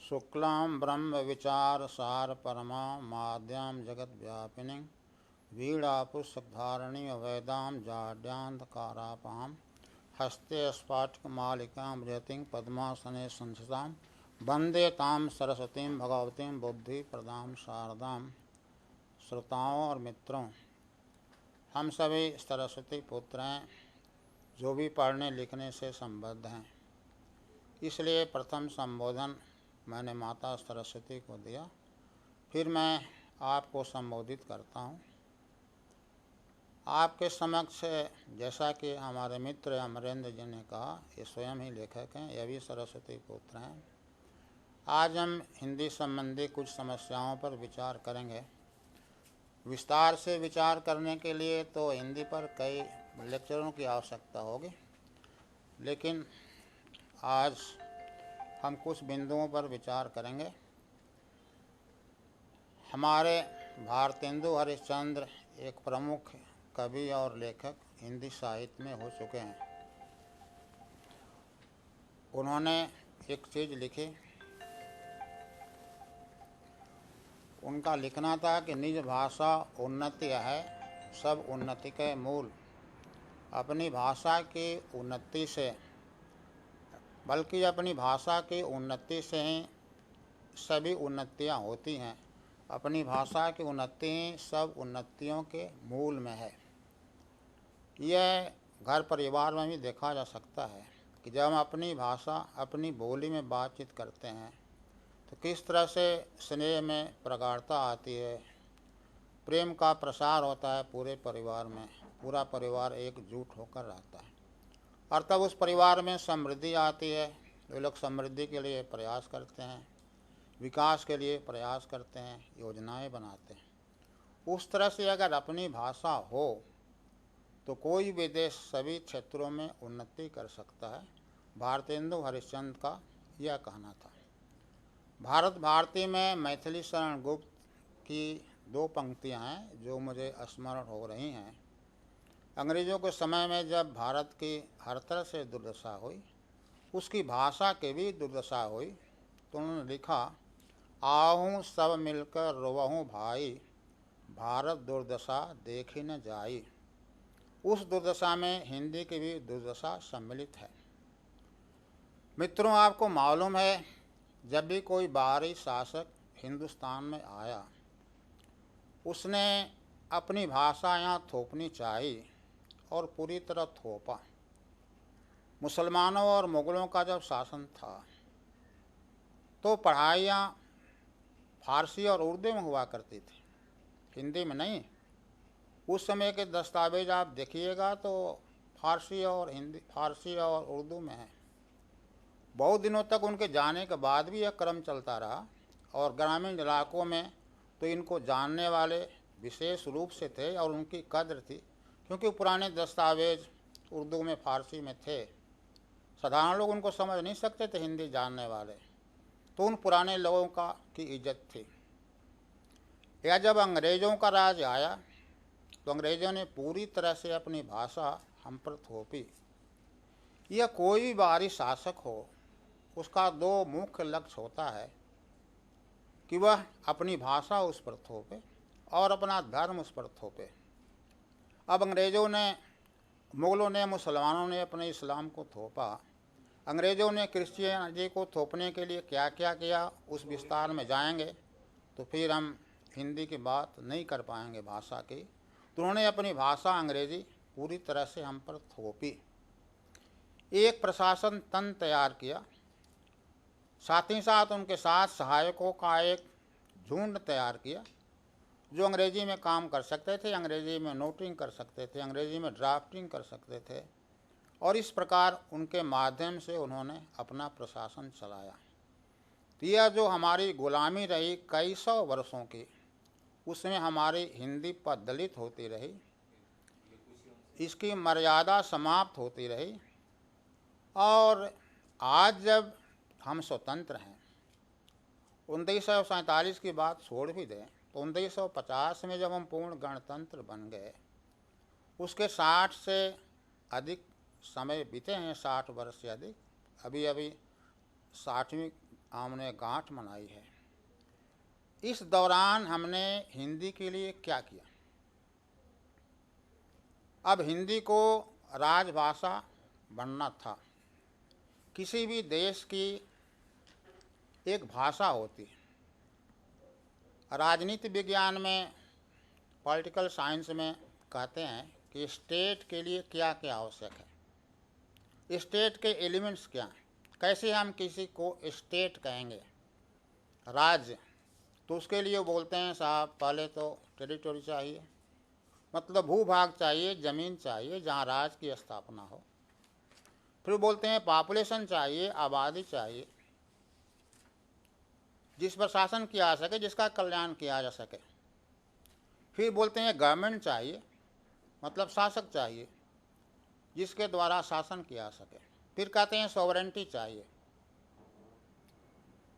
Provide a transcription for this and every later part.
शुक्लां ब्रह्मविचारसार परमा माद्यां जगद्व्यापिनीं वीणापुस्तकधारिणीं वेदां जाड्यान्धकारापहां हस्ते स्फाटिकमालिकां भजतीं पद्मासने संस्थितां वन्दे तां सरस्वतीं भगवतीं बुद्धिप्रदां शारदां। श्रोताओं और मित्रों, हम सभी सरस्वती पुत्र हैं जो भी पढ़ने लिखने से संबद्ध हैं। इसलिए प्रथम संबोधन मैंने माता सरस्वती को दिया, फिर मैं आपको संबोधित करता हूँ। आपके समक्ष जैसा कि हमारे मित्र अमरेंद्र जी ने कहा, ये स्वयं ही लेखक हैं, ये भी सरस्वती पुत्र हैं। आज हम हिंदी संबंधी कुछ समस्याओं पर विचार करेंगे। विस्तार से विचार करने के लिए तो हिंदी पर कई लेक्चरों की आवश्यकता होगी, लेकिन आज हम कुछ बिंदुओं पर विचार करेंगे। हमारे भारतेंदु हरिश्चंद्र एक प्रमुख कवि और लेखक हिंदी साहित्य में हो चुके हैं। उन्होंने एक चीज़ लिखी, उनका लिखना था कि निज भाषा उन्नति है सब उन्नति के मूल। अपनी भाषा की उन्नति से, बल्कि अपनी भाषा की उन्नति से ही सभी उन्नतियाँ होती हैं। अपनी भाषा की उन्नति ही सब उन्नतियों के मूल में है। यह घर परिवार में भी देखा जा सकता है कि जब हम अपनी भाषा अपनी बोली में बातचीत करते हैं तो किस तरह से स्नेह में प्रगाढ़ता आती है, प्रेम का प्रसार होता है पूरे परिवार में, पूरा परिवार एकजुट होकर रहता है और तब उस परिवार में समृद्धि आती है। वे लोग समृद्धि के लिए प्रयास करते हैं, विकास के लिए प्रयास करते हैं, योजनाएं बनाते हैं। उस तरह से अगर अपनी भाषा हो तो कोई भी देश सभी क्षेत्रों में उन्नति कर सकता है। भारतेंदु हरिश्चंद्र का यह कहना था। भारत भारती में मैथिली शरण गुप्त की दो पंक्तियां हैं जो मुझे स्मरण हो रही हैं। अंग्रेज़ों के समय में जब भारत की हर तरह से दुर्दशा हुई, उसकी भाषा की भी दुर्दशा हुई, तो उन्होंने लिखा, आहूँ सब मिलकर रोवहूँ भाई, भारत दुर्दशा देखी न जाई। उस दुर्दशा में हिंदी की भी दुर्दशा सम्मिलित है। मित्रों, आपको मालूम है, जब भी कोई बाहरी शासक हिंदुस्तान में आया, उसने अपनी भाषा यहाँ थोपनी चाहिए और पूरी तरह थोपा। मुसलमानों और मुग़लों का जब शासन था तो पढ़ाइयाँ फारसी और उर्दू में हुआ करती थी, हिंदी में नहीं। उस समय के दस्तावेज आप देखिएगा तो फारसी और उर्दू में है। बहुत दिनों तक उनके जाने के बाद भी यह क्रम चलता रहा और ग्रामीण इलाकों में तो इनको जानने वाले विशेष रूप से थे और उनकी कद्र थी, क्योंकि पुराने दस्तावेज उर्दू में फारसी में थे। साधारण लोग उनको समझ नहीं सकते थे, हिंदी जानने वाले, तो उन पुराने लोगों की इज्जत थी। या जब अंग्रेज़ों का राज आया तो अंग्रेज़ों ने पूरी तरह से अपनी भाषा हम पर थोपी। यह कोई भी बाहरी शासक हो, उसका दो मुख्य लक्ष्य होता है कि वह अपनी भाषा उस पर थोपे और अपना धर्म उस पर थोपे। अब अंग्रेज़ों ने, मुग़लों ने, मुसलमानों ने अपने इस्लाम को थोपा। अंग्रेज़ों ने क्रिश्चियनिटी को थोपने के लिए क्या क्या किया, उस विस्तार में जाएंगे तो फिर हम हिंदी की बात नहीं कर पाएंगे भाषा की। तो उन्होंने अपनी भाषा अंग्रेज़ी पूरी तरह से हम पर थोपी। एक प्रशासन तंत्र तैयार किया, साथ ही साथ उनके साथ सहायकों का एक झुंड तैयार किया जो अंग्रेज़ी में काम कर सकते थे, अंग्रेज़ी में नोटिंग कर सकते थे, अंग्रेज़ी में ड्राफ्टिंग कर सकते थे, और इस प्रकार उनके माध्यम से उन्होंने अपना प्रशासन चलाया। तो यह जो हमारी गुलामी रही कई सौ वर्षों की, उसमें हमारी हिंदी पददलित होती रही, इसकी मर्यादा समाप्त होती रही। और आज जब हम स्वतंत्र हैं, 1947 की बात छोड़ भी दें तो 1950 में जब हम पूर्ण गणतंत्र बन गए, उसके 60 से अधिक समय बीते हैं, 60 वर्ष से अधिक। अभी 60वीं हमने गांठ मनाई है। इस दौरान हमने हिंदी के लिए क्या किया? अब हिंदी को राजभाषा बनना था। किसी भी देश की एक भाषा होती है। राजनीति विज्ञान में, पॉलिटिकल साइंस में कहते हैं कि स्टेट के लिए क्या क्या आवश्यक है, स्टेट के एलिमेंट्स क्या हैं, कैसे हम किसी को स्टेट कहेंगे, राज्य। तो उसके लिए बोलते हैं साहब पहले तो टेरिटोरी चाहिए, मतलब भूभाग चाहिए, ज़मीन चाहिए जहाँ राज्य की स्थापना हो। फिर बोलते हैं पॉपुलेशन चाहिए, आबादी चाहिए जिस पर शासन किया जा सके, जिसका कल्याण किया जा सके। फिर बोलते हैं गवर्नमेंट चाहिए, मतलब शासक चाहिए जिसके द्वारा शासन किया जा सके। फिर कहते हैं सॉवरेंटी चाहिए,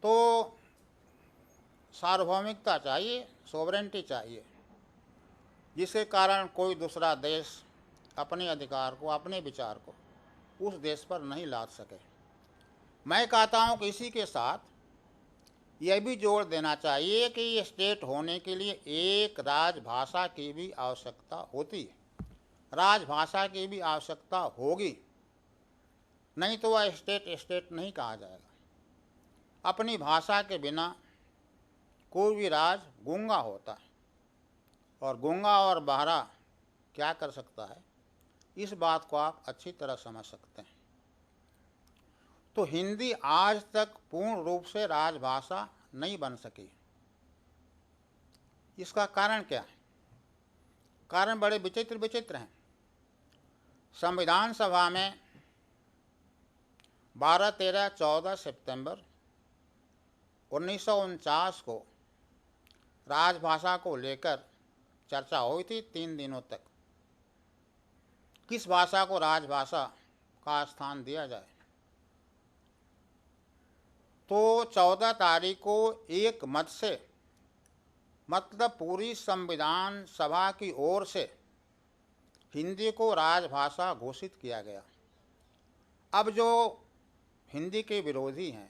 तो सार्वभौमिकता चाहिए, सॉवरेंटी चाहिए जिसके कारण कोई दूसरा देश अपने अधिकार को, अपने विचार को उस देश पर नहीं लाद सके। मैं कहता हूँ कि इसी के साथ यह भी जोड़ देना चाहिए कि स्टेट होने के लिए एक राजभाषा की भी आवश्यकता होती है, राजभाषा की भी आवश्यकता होगी, नहीं तो वह स्टेट नहीं कहा जाएगा। अपनी भाषा के बिना कोई भी राज गूंगा होता है, और गूंगा और बहरा क्या कर सकता है, इस बात को आप अच्छी तरह समझ सकते हैं। तो हिंदी आज तक पूर्ण रूप से राजभाषा नहीं बन सकी। इसका कारण क्या है? कारण बड़े विचित्र हैं। संविधान सभा में 12, 13, 14 सितंबर 1949 को राजभाषा को लेकर चर्चा हुई थी 3 दिनों तक। किस भाषा को राजभाषा का स्थान दिया जाए? तो 14 तारीख को एक मत से, मतलब पूरी संविधान सभा की ओर से हिंदी को राजभाषा घोषित किया गया। अब जो हिंदी के विरोधी हैं,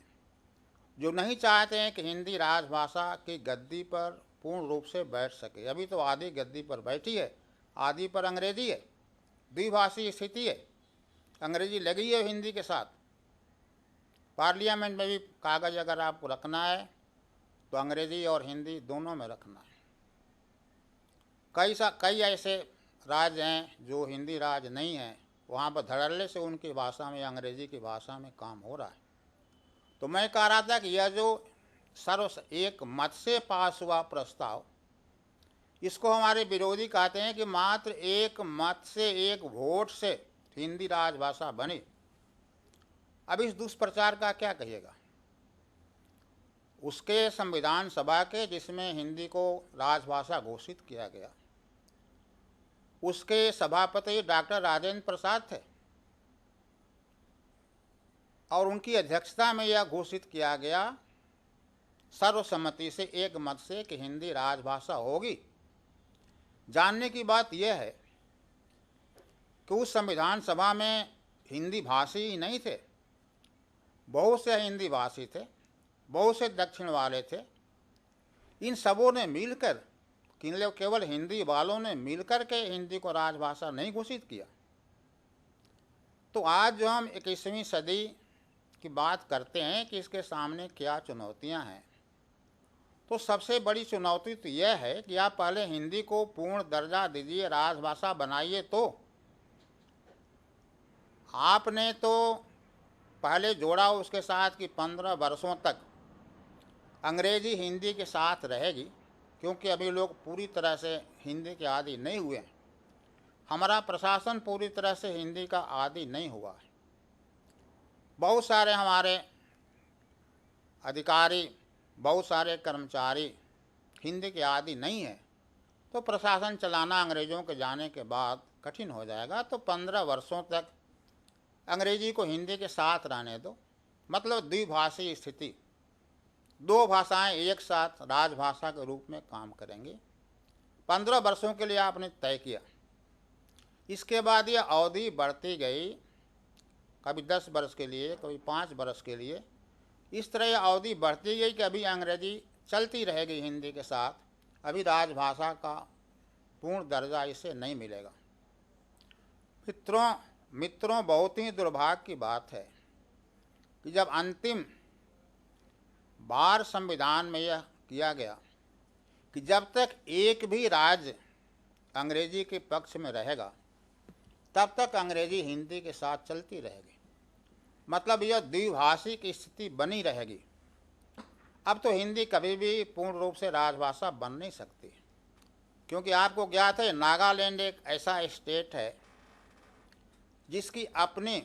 जो नहीं चाहते हैं कि हिंदी राजभाषा की गद्दी पर पूर्ण रूप से बैठ सके, अभी तो आधी गद्दी पर बैठी है, आधी पर अंग्रेजी है, द्विभाषी स्थिति है, अंग्रेजी लगी है हिंदी के साथ। पार्लियामेंट में भी कागज़ अगर आपको रखना है तो अंग्रेजी और हिंदी दोनों में रखना है। कई ऐसे राज्य हैं जो हिंदी राज्य नहीं हैं, वहाँ पर धड़ल्ले से उनकी भाषा में, अंग्रेजी की भाषा में काम हो रहा है। तो मैं कह रहा था कि यह जो एक मत से पास हुआ प्रस्ताव, इसको हमारे विरोधी कहते हैं कि मात्र एक मत से, एक वोट से हिंदी राजभाषा बनी। अब इस दुष्प्रचार का क्या कहिएगा? उसके संविधान सभा के, जिसमें हिंदी को राजभाषा घोषित किया गया, उसके सभापति डॉक्टर राजेंद्र प्रसाद थे, और उनकी अध्यक्षता में यह घोषित किया गया सर्वसम्मति से, एक मत से, कि हिंदी राजभाषा होगी। जानने की बात यह है कि उस संविधान सभा में हिंदी भाषी ही नहीं थे, बहुत से हिंदी भाषी थे, बहुत से दक्षिण वाले थे। इन सबों ने मिलकर, केवल हिंदी वालों ने मिलकर के हिंदी को राजभाषा नहीं घोषित किया। तो आज जो हम 21वीं सदी की बात करते हैं कि इसके सामने क्या चुनौतियां हैं, तो सबसे बड़ी चुनौती तो यह है कि आप पहले हिंदी को पूर्ण दर्जा दीजिए, राजभाषा बनाइए। तो आपने तो पहले जोड़ा उसके साथ कि 15 वर्षों तक अंग्रेजी हिंदी के साथ रहेगी, क्योंकि अभी लोग पूरी तरह से हिंदी के आदी नहीं हुए हैं। हमारा प्रशासन पूरी तरह से हिंदी का आदी नहीं हुआ है। बहुत सारे हमारे अधिकारी, बहुत सारे कर्मचारी हिंदी के आदी नहीं हैं, तो प्रशासन चलाना अंग्रेज़ों के जाने के बाद कठिन हो जाएगा। तो 15 वर्षों तक अंग्रेजी को हिंदी के साथ रहने दो, मतलब द्विभाषी स्थिति, 2 भाषाएं एक साथ राजभाषा के रूप में काम करेंगी। 15 वर्षों के लिए आपने तय किया। इसके बाद यह अवधि बढ़ती गई, कभी 10 वर्ष के लिए, कभी 5 वर्ष के लिए, इस तरह यह अवधि बढ़ती गई कि अभी अंग्रेजी चलती रहेगी हिंदी के साथ, अभी राजभाषा का पूर्ण दर्जा इसे नहीं मिलेगा। मित्रों बहुत ही दुर्भाग्य की बात है कि जब अंतिम बार संविधान में यह किया गया कि जब तक एक भी राज्य अंग्रेजी के पक्ष में रहेगा तब तक अंग्रेजी हिंदी के साथ चलती रहेगी, मतलब यह द्विभाषी की स्थिति बनी रहेगी। अब तो हिंदी कभी भी पूर्ण रूप से राजभाषा बन नहीं सकती, क्योंकि आपको ज्ञात है नागालैंड एक ऐसा स्टेट है जिसकी अपनी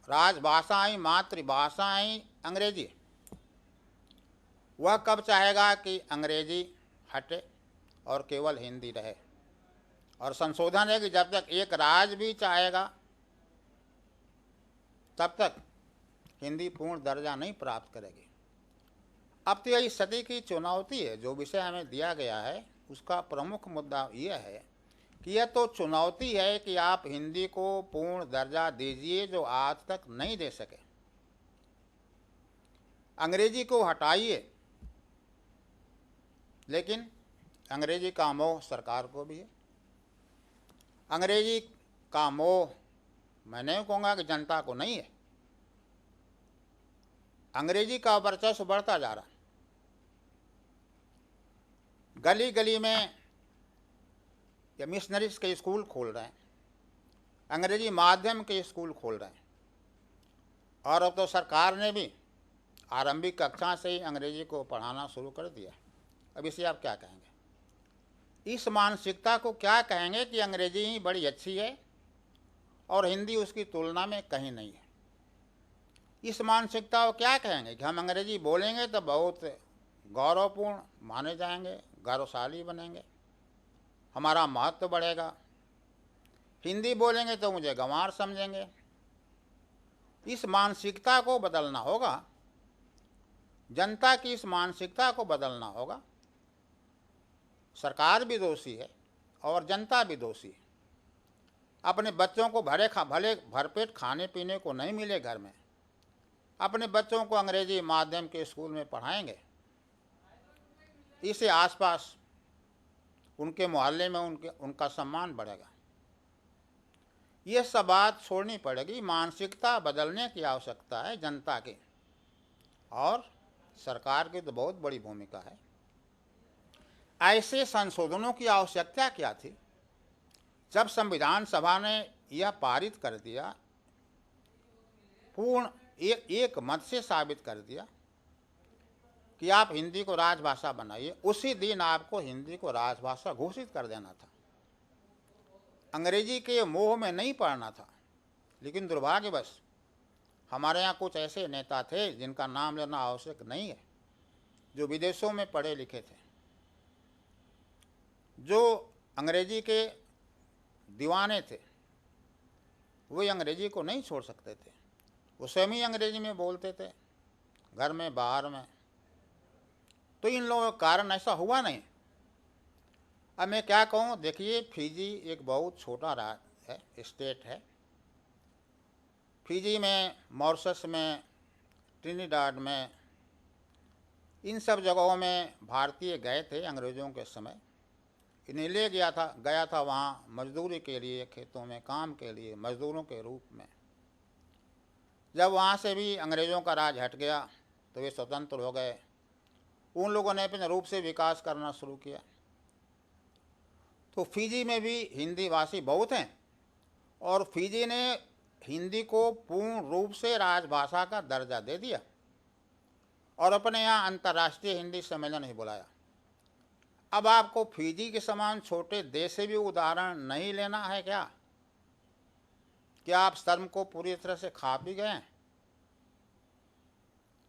राजभाषाएं मातृभाषाएं अंग्रेजी। वह कब चाहेगा कि अंग्रेजी हटे और केवल हिंदी रहे, और संशोधन है कि जब तक एक राज्य भी चाहेगा तब तक हिंदी पूर्ण दर्जा नहीं प्राप्त करेगी। अब तो यही सदी की चुनौती है। जो विषय हमें दिया गया है उसका प्रमुख मुद्दा यह है कि यह तो चुनौती है कि आप हिंदी को पूर्ण दर्जा दीजिए जो आज तक नहीं दे सके। अंग्रेजी को हटाइए, लेकिन अंग्रेजी का मोह सरकार को भी है। अंग्रेजी का मोह मैं नहीं कहूँगा कि जनता को नहीं है। अंग्रेजी का वर्चस्व बढ़ता जा रहा। गली गली में या मिशनरीज के स्कूल खोल रहे हैं, अंग्रेजी माध्यम के स्कूल खोल रहे हैं, और अब तो सरकार ने भी आरंभिक कक्षा से ही अंग्रेजी को पढ़ाना शुरू कर दिया। अब इसे आप क्या कहेंगे? इस मानसिकता को क्या कहेंगे कि अंग्रेजी ही बड़ी अच्छी है और हिंदी उसकी तुलना में कहीं नहीं है? इस मानसिकता को क्या कहेंगे कि हम अंग्रेजी बोलेंगे तो बहुत गौरवपूर्ण माने जाएंगे, गौरवशाली बनेंगे, हमारा महत्व बढ़ेगा, हिंदी बोलेंगे तो मुझे गंवार समझेंगे। इस मानसिकता को बदलना होगा, जनता की इस मानसिकता को बदलना होगा। सरकार भी दोषी है और जनता भी दोषी है। अपने बच्चों को भले भरपेट खाने पीने को नहीं मिले घर में, अपने बच्चों को अंग्रेजी माध्यम के स्कूल में पढ़ाएंगे, इससे आसपास उनके मोहल्ले में उनका सम्मान बढ़ेगा। ये सब बात छोड़नी पड़ेगी। मानसिकता बदलने की आवश्यकता है जनता की, और सरकार की तो बहुत बड़ी भूमिका है। ऐसे संशोधनों की आवश्यकता क्या थी? जब संविधान सभा ने यह पारित कर दिया, पूर्ण एक मत से साबित कर दिया कि आप हिंदी को राजभाषा बनाइए, उसी दिन आपको हिंदी को राजभाषा घोषित कर देना था। अंग्रेजी के मोह में नहीं पड़ना था। लेकिन दुर्भाग्यवश हमारे यहाँ कुछ ऐसे नेता थे जिनका नाम लेना आवश्यक नहीं है, जो विदेशों में पढ़े लिखे थे, जो अंग्रेजी के दीवाने थे। वे अंग्रेजी को नहीं छोड़ सकते थे, वो स्वयं ही अंग्रेजी में बोलते थे, घर में बाहर में। तो इन लोगों का कारण ऐसा हुआ नहीं। अब मैं क्या कहूँ, देखिए फिजी एक बहुत छोटा राज्य है, स्टेट है। फिजी में, मॉरिशस में, ट्रिनिडाड में, इन सब जगहों में भारतीय गए थे अंग्रेज़ों के समय। इन्हें ले गया था वहाँ मजदूरी के लिए, खेतों में काम के लिए, मजदूरों के रूप में। जब वहाँ से भी अंग्रेज़ों का राज हट गया तो वे स्वतंत्र हो गए। उन लोगों ने अपने रूप से विकास करना शुरू किया। तो फिजी में भी हिंदी भाषी बहुत हैं, और फिजी ने हिंदी को पूर्ण रूप से राजभाषा का दर्जा दे दिया और अपने यहाँ अंतर्राष्ट्रीय हिंदी सम्मेलन ही बुलाया। अब आपको फिजी के समान छोटे देश से भी उदाहरण नहीं लेना है क्या? क्या आप शर्म को पूरी तरह से खा भी गए हैं?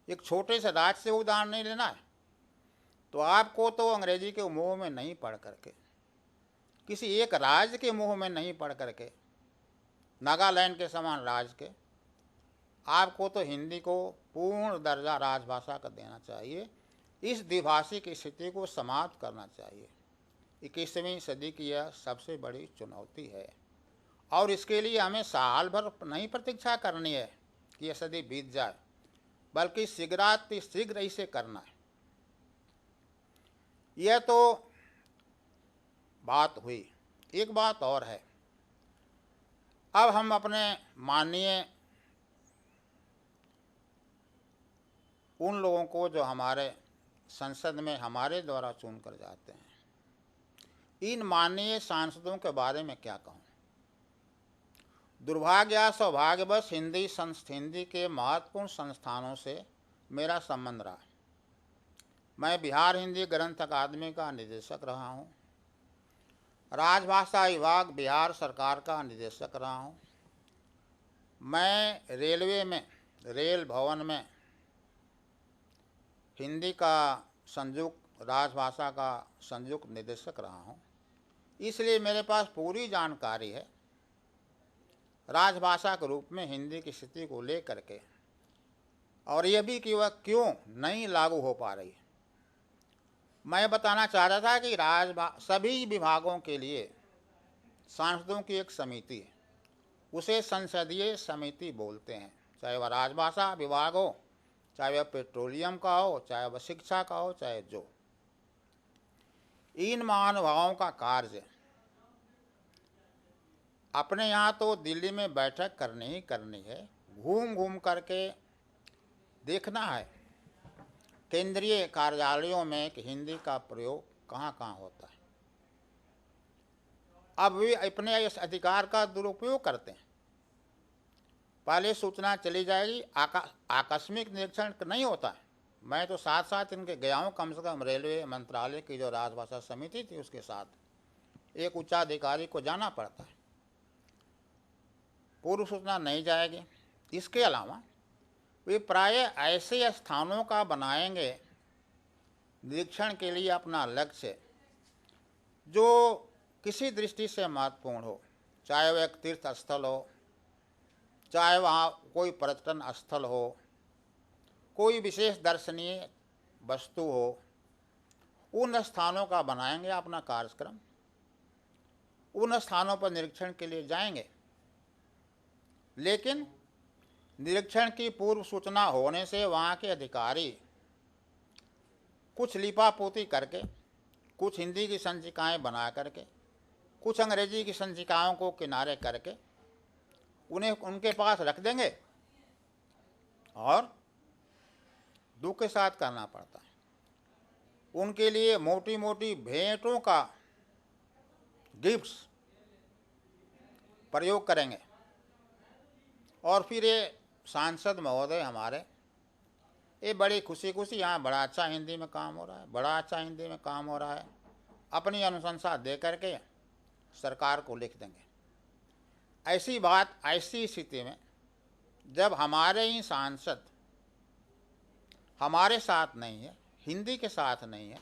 एक छोटे से राज्य से उदाहरण नहीं लेना है? तो आपको तो अंग्रेजी के मोह में नहीं पढ़ करके, किसी एक राज्य के मोह में नहीं पढ़ करके, नागालैंड के समान राज्य के, आपको तो हिंदी को पूर्ण दर्जा राजभाषा का देना चाहिए। इस द्विभाषी की स्थिति को समाप्त करना चाहिए। 21वीं सदी की यह सबसे बड़ी चुनौती है, और इसके लिए हमें साल भर नहीं प्रतीक्षा करनी है कि यह सदी बीत जाए। बल्कि शीघ्र इसे करना है। यह तो बात हुई। एक बात और है, अब हम अपने माननीय उन लोगों को जो हमारे संसद में हमारे द्वारा चुन कर जाते हैं, इन माननीय सांसदों के बारे में क्या कहूँ। दुर्भाग्य या सौभाग्यवश हिंदी के महत्वपूर्ण संस्थानों से मेरा संबंध रहा। मैं बिहार हिंदी ग्रंथ अकादमी का निदेशक रहा हूँ, राजभाषा विभाग बिहार सरकार का निदेशक रहा हूँ। मैं रेलवे में रेल भवन में हिंदी का संयुक्त राजभाषा का संयुक्त निदेशक रहा हूँ, इसलिए मेरे पास पूरी जानकारी है राजभाषा के रूप में हिंदी की स्थिति को लेकर के, और यह भी कि वह क्यों नहीं लागू हो पा रही है। मैं बताना चाह रहा था कि सभी विभागों के लिए सांसदों की एक समिति है, उसे संसदीय समिति बोलते हैं, चाहे वह राजभाषा विभाग हो, चाहे वह पेट्रोलियम का हो, चाहे वह शिक्षा का हो, चाहे जो। इन महानुभावों का कार्य अपने यहाँ तो दिल्ली में बैठक करनी ही करनी है, घूम घूम करके देखना है केंद्रीय कार्यालयों में कि हिंदी का प्रयोग कहाँ कहाँ होता है। अब वे अपने इस अधिकार का दुरुपयोग करते हैं। पहले सूचना चली जाएगी, आकस्मिक निरीक्षण नहीं होता है। मैं तो साथ साथ इनके गया हूँ, कम से कम रेलवे मंत्रालय की जो राजभाषा समिति थी उसके साथ एक उच्चाधिकारी को जाना पड़ता है, पूर्व सूचना नहीं जाएगी। इसके अलावा वे प्राय ऐसे स्थानों का बनाएंगे निरीक्षण के लिए अपना लक्ष्य जो किसी दृष्टि से महत्वपूर्ण हो, चाहे वह एक तीर्थ स्थल हो, चाहे वहाँ कोई पर्यटन स्थल हो, कोई विशेष दर्शनीय वस्तु हो, उन स्थानों का बनाएंगे अपना कार्यक्रम, उन स्थानों पर निरीक्षण के लिए जाएंगे। लेकिन निरीक्षण की पूर्व सूचना होने से वहाँ के अधिकारी कुछ लिपापोती करके, कुछ हिंदी की संचिकाएं बना करके, कुछ अंग्रेजी की संचिकाओं को किनारे करके उन्हें उनके पास रख देंगे और दुख के साथ करना पड़ता है। उनके लिए मोटी मोटी भेंटों का गिफ्ट्स प्रयोग करेंगे और फिर ये सांसद महोदय हमारे ये बड़ी खुशी खुशी यहाँ बड़ा अच्छा हिंदी में काम हो रहा है, बड़ा अच्छा हिंदी में काम हो रहा है, अपनी अनुशंसा दे करके सरकार को लिख देंगे। ऐसी बात, ऐसी स्थिति में जब हमारे ही सांसद हमारे साथ नहीं है, हिंदी के साथ नहीं है,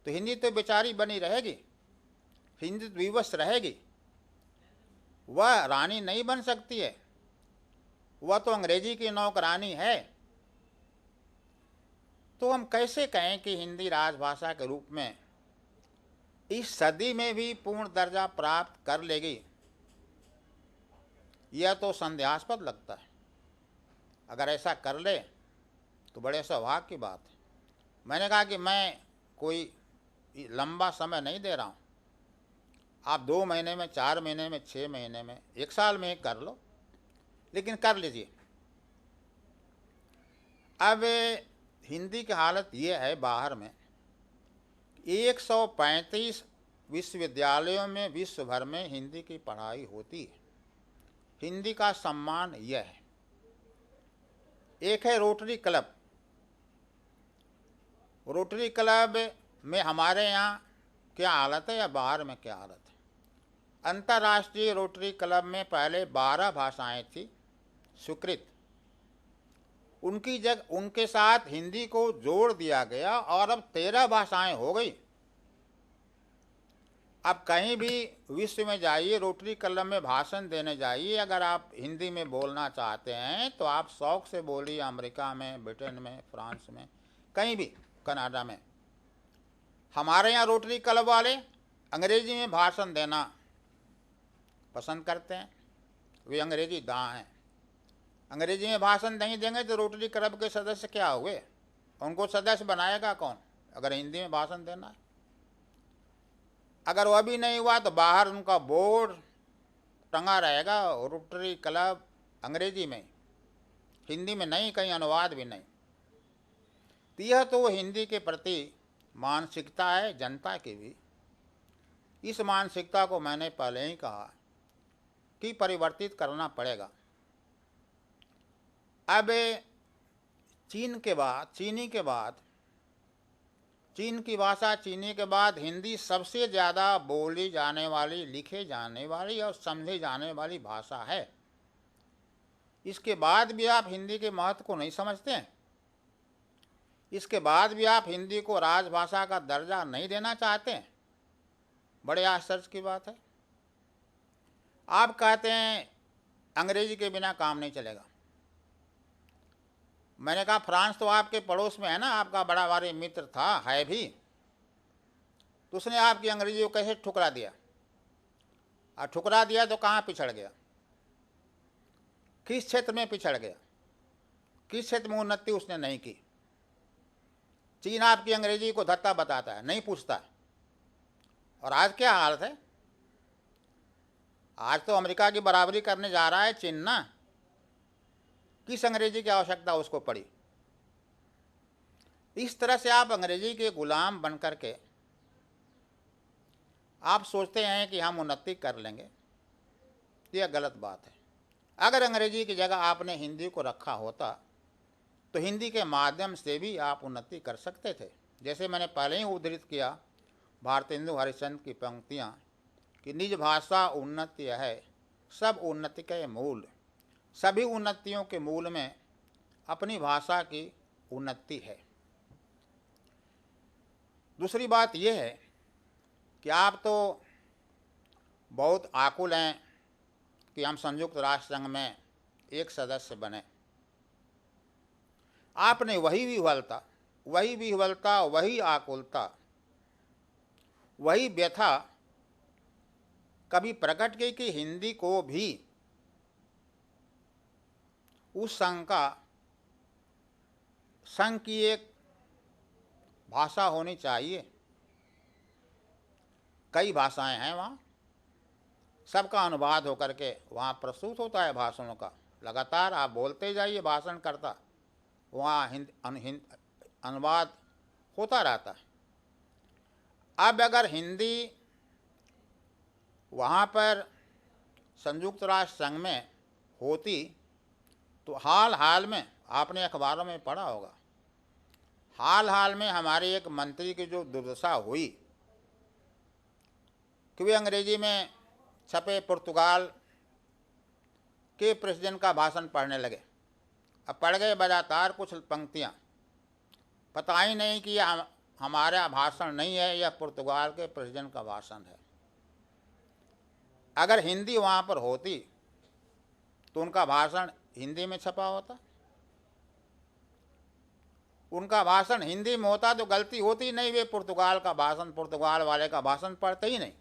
तो हिंदी तो बेचारी बनी रहेगी, हिंदी तो विवश रहेगी, वह रानी नहीं बन सकती है, वह तो अंग्रेजी की नौकरानी है। तो हम कैसे कहें कि हिंदी राजभाषा के रूप में इस सदी में भी पूर्ण दर्जा प्राप्त कर लेगी, यह तो संदेहास्पद लगता है। अगर ऐसा कर ले तो बड़े सौभाग्य की बात है। मैंने कहा कि मैं कोई लंबा समय नहीं दे रहा हूँ, आप 2 महीने में, 4 महीने में, 6 महीने में, 1 साल में कर लो, लेकिन कर लीजिए। अब हिंदी की हालत ये है, बाहर में 135 विश्वविद्यालयों में विश्व भर में हिंदी की पढ़ाई होती है। हिंदी का सम्मान यह है। एक है रोटरी क्लब। रोटरी क्लब में हमारे यहाँ क्या हालत है या बाहर में क्या हालत है। अंतर्राष्ट्रीय रोटरी क्लब में पहले 12 भाषाएं थी स्वीकृत, उनकी जगह उनके साथ हिंदी को जोड़ दिया गया और अब 13 भाषाएं हो गई। अब कहीं भी विश्व में जाइए, रोटरी क्लब में भाषण देने जाइए, अगर आप हिंदी में बोलना चाहते हैं तो आप शौक से बोलिए। अमेरिका में, ब्रिटेन में, फ्रांस में, कहीं भी, कनाडा में। हमारे यहाँ रोटरी क्लब वाले अंग्रेजी में भाषण देना पसंद करते हैं, वे अंग्रेजी दाँ हैं। अंग्रेजी में भाषण नहीं देंगे तो रोटरी क्लब के सदस्य क्या हुए? उनको सदस्य बनाएगा कौन अगर हिंदी में भाषण देना है? अगर वह भी नहीं हुआ तो बाहर उनका बोर्ड टंगा रहेगा, रोटरी क्लब अंग्रेजी में, हिंदी में नहीं, कहीं अनुवाद भी नहीं। तो यह तो हिंदी के प्रति मानसिकता है जनता की भी। इस मानसिकता को मैंने पहले ही कहा कि परिवर्तित करना पड़ेगा। अब चीनी की भाषा, चीनी के बाद हिंदी सबसे ज़्यादा बोली जाने वाली, लिखे जाने वाली और समझी जाने वाली भाषा है। इसके बाद भी आप हिंदी के महत्व को नहीं समझते हैं। इसके बाद भी आप हिंदी को राजभाषा का दर्जा नहीं देना चाहते हैं। बड़े आश्चर्य की बात है। आप कहते हैं अंग्रेजी के बिना काम नहीं चलेगा। मैंने कहा फ्रांस तो आपके पड़ोस में है ना, आपका बड़ा भारी मित्र था, है भी, तो उसने आपकी अंग्रेजी को कैसे ठुकरा दिया? और ठुकरा दिया तो कहाँ पिछड़ गया? किस क्षेत्र में पिछड़ गया? किस क्षेत्र में उन्नति उसने नहीं की? चीन आपकी अंग्रेजी को धत्ता बताता है, नहीं पूछता। और आज क्या हालत है? आज तो अमेरिका की बराबरी करने जा रहा है चीन ना। किस अंग्रेजी की आवश्यकता उसको पड़ी? इस तरह से आप अंग्रेजी के गुलाम बन करके आप सोचते हैं कि हम उन्नति कर लेंगे, यह गलत बात है। अगर अंग्रेजी की जगह आपने हिंदी को रखा होता तो हिंदी के माध्यम से भी आप उन्नति कर सकते थे। जैसे मैंने पहले ही उद्धृत किया भारतेंदु हरिश्चंद्र की पंक्तियाँ कि निज भाषा उन्नति है, सब उन्नति के मूल। सभी उन्नतियों के मूल में अपनी भाषा की उन्नति है। दूसरी बात यह है कि आप तो बहुत आकुल हैं कि हम संयुक्त राष्ट्र संघ में एक सदस्य बने। आपने वही विह्वलता, वही आकुलता, वही व्यथा कभी प्रकट की कि हिंदी को भी उस संघ की एक भाषा होनी चाहिए। कई भाषाएं हैं वहाँ, सबका अनुवाद होकर के वहाँ प्रस्तुत होता है भाषणों का। लगातार आप बोलते जाइए, भाषण करता, वहाँ अनुवाद होता रहता है। अब अगर हिंदी वहाँ पर संयुक्त राष्ट्र संघ में होती तो हाल में आपने अखबारों में पढ़ा होगा, हाल में हमारे एक मंत्री की जो दुर्दशा हुई कि वे अंग्रेजी में छपे पुर्तगाल के प्रेसिडेंट का भाषण पढ़ने लगे। अब पढ़ गए लगातार कुछ पंक्तियाँ, पता ही नहीं कि यह हमारा भाषण नहीं है, यह पुर्तगाल के प्रेसिडेंट का भाषण है। अगर हिंदी वहाँ पर होती तो उनका भाषण हिंदी में छपा होता। उनका भाषण हिंदी में होता तो गलती होती नहीं, वे पुर्तगाल का भाषण, पुर्तगाल वाले का भाषण पढ़ते ही नहीं।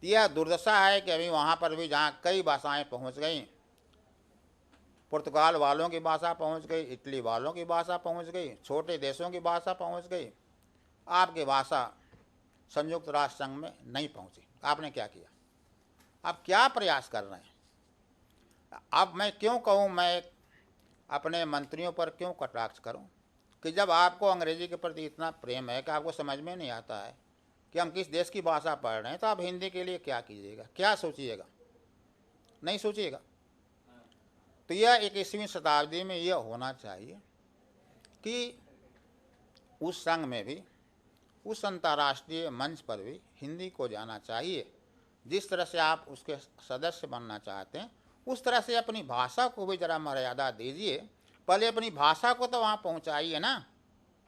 यह दुर्दशा है कि अभी वहाँ पर भी जहाँ कई भाषाएं पहुँच गई, पुर्तगाल वालों की भाषा पहुँच गई, इटली वालों की भाषा पहुँच गई, छोटे देशों की भाषा पहुँच गई, आपकी भाषा संयुक्त राष्ट्र संघ में नहीं पहुँची। आपने क्या किया? आप क्या प्रयास कर रहे हैं? अब मैं क्यों कहूँ, मैं अपने मंत्रियों पर क्यों कटाक्ष करूं कि जब आपको अंग्रेजी के प्रति इतना प्रेम है कि आपको समझ में नहीं आता है कि हम किस देश की भाषा पढ़ रहे हैं, तो आप हिंदी के लिए क्या कीजिएगा, क्या सोचिएगा? नहीं सोचिएगा। तो यह 21वीं शताब्दी में यह होना चाहिए कि उस संघ में भी, उस अंतर्राष्ट्रीय मंच पर भी हिंदी को जाना चाहिए। जिस तरह से आप उसके सदस्य बनना चाहते हैं उस तरह से अपनी भाषा को भी जरा मर्यादा दीजिए। पहले अपनी भाषा को तो वहाँ पहुँचाइए ना।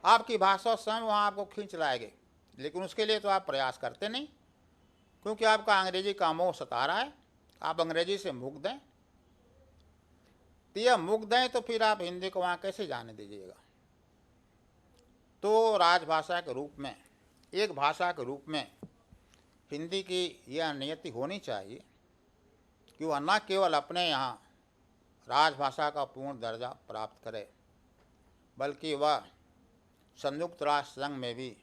आपकी भाषा स्वयं वहाँ आपको खींच लाएगी, लेकिन उसके लिए तो आप प्रयास करते नहीं, क्योंकि आपका अंग्रेजी का मोह सता रहा है। आप अंग्रेजी से मुक्त हैं, तो यह मुक्त हैं तो फिर आप हिंदी को वहाँ कैसे जाने दीजिएगा? तो राजभाषा के रूप में, एक भाषा के रूप में हिंदी की यह नियति होनी चाहिए कि कि वह न केवल अपने यहाँ राजभाषा का पूर्ण दर्जा प्राप्त करे, बल्कि वह संयुक्त राष्ट्र संघ में भी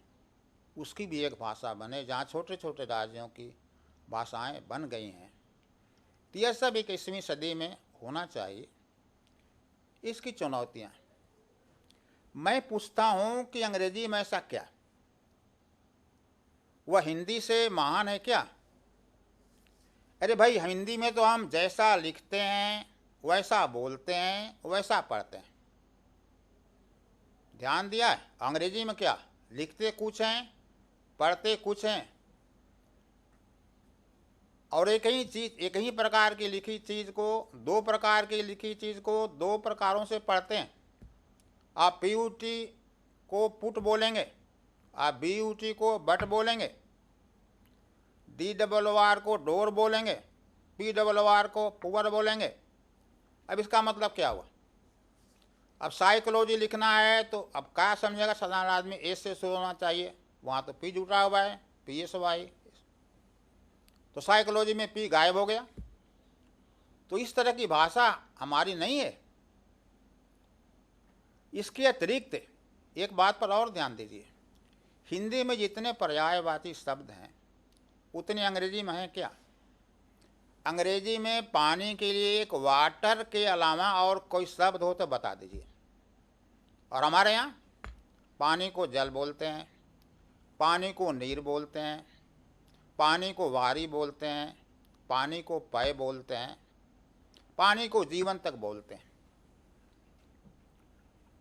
उसकी भी एक भाषा बने, जहाँ छोटे छोटे राज्यों की भाषाएं बन गई हैं। तो यह सब 21वीं सदी में होना चाहिए। इसकी चुनौतियाँ, मैं पूछता हूँ कि अंग्रेजी में ऐसा क्या, वह हिंदी से महान है क्या? अरे भाई, हिंदी में तो हम जैसा लिखते हैं वैसा बोलते हैं वैसा पढ़ते हैं, ध्यान दिया है? अंग्रेजी में क्या, लिखते कुछ हैं पढ़ते कुछ हैं, और एक ही चीज, एक ही प्रकार की लिखी चीज को, दो प्रकार की लिखी चीज को दो प्रकारों से पढ़ते हैं। आप पीयूटी को पुट बोलेंगे, आप बीयूटी को बट बोलेंगे, DRR को डोर बोलेंगे, PRR को पुअर बोलेंगे। अब इसका मतलब क्या हुआ? अब साइकोलॉजी लिखना है तो अब क्या समझेगा साधारण आदमी? एस से शुरू होना चाहिए, वहाँ तो पी जुटा हुआ है, PSY, तो साइकोलॉजी में पी गायब हो गया। तो इस तरह की भाषा हमारी नहीं है। इसके अतिरिक्त एक बात पर और ध्यान दीजिए, हिंदी में जितने पर्यायवाची शब्द हैं उतने अंग्रेजी में हैं क्या? अंग्रेजी में पानी के लिए एक वाटर के अलावा और कोई शब्द हो तो बता दीजिए। और हमारे यहाँ पानी को जल बोलते हैं, पानी को नीर बोलते हैं, पानी को वारी बोलते हैं, पानी को पय बोलते हैं, पानी को जीवन तक बोलते हैं।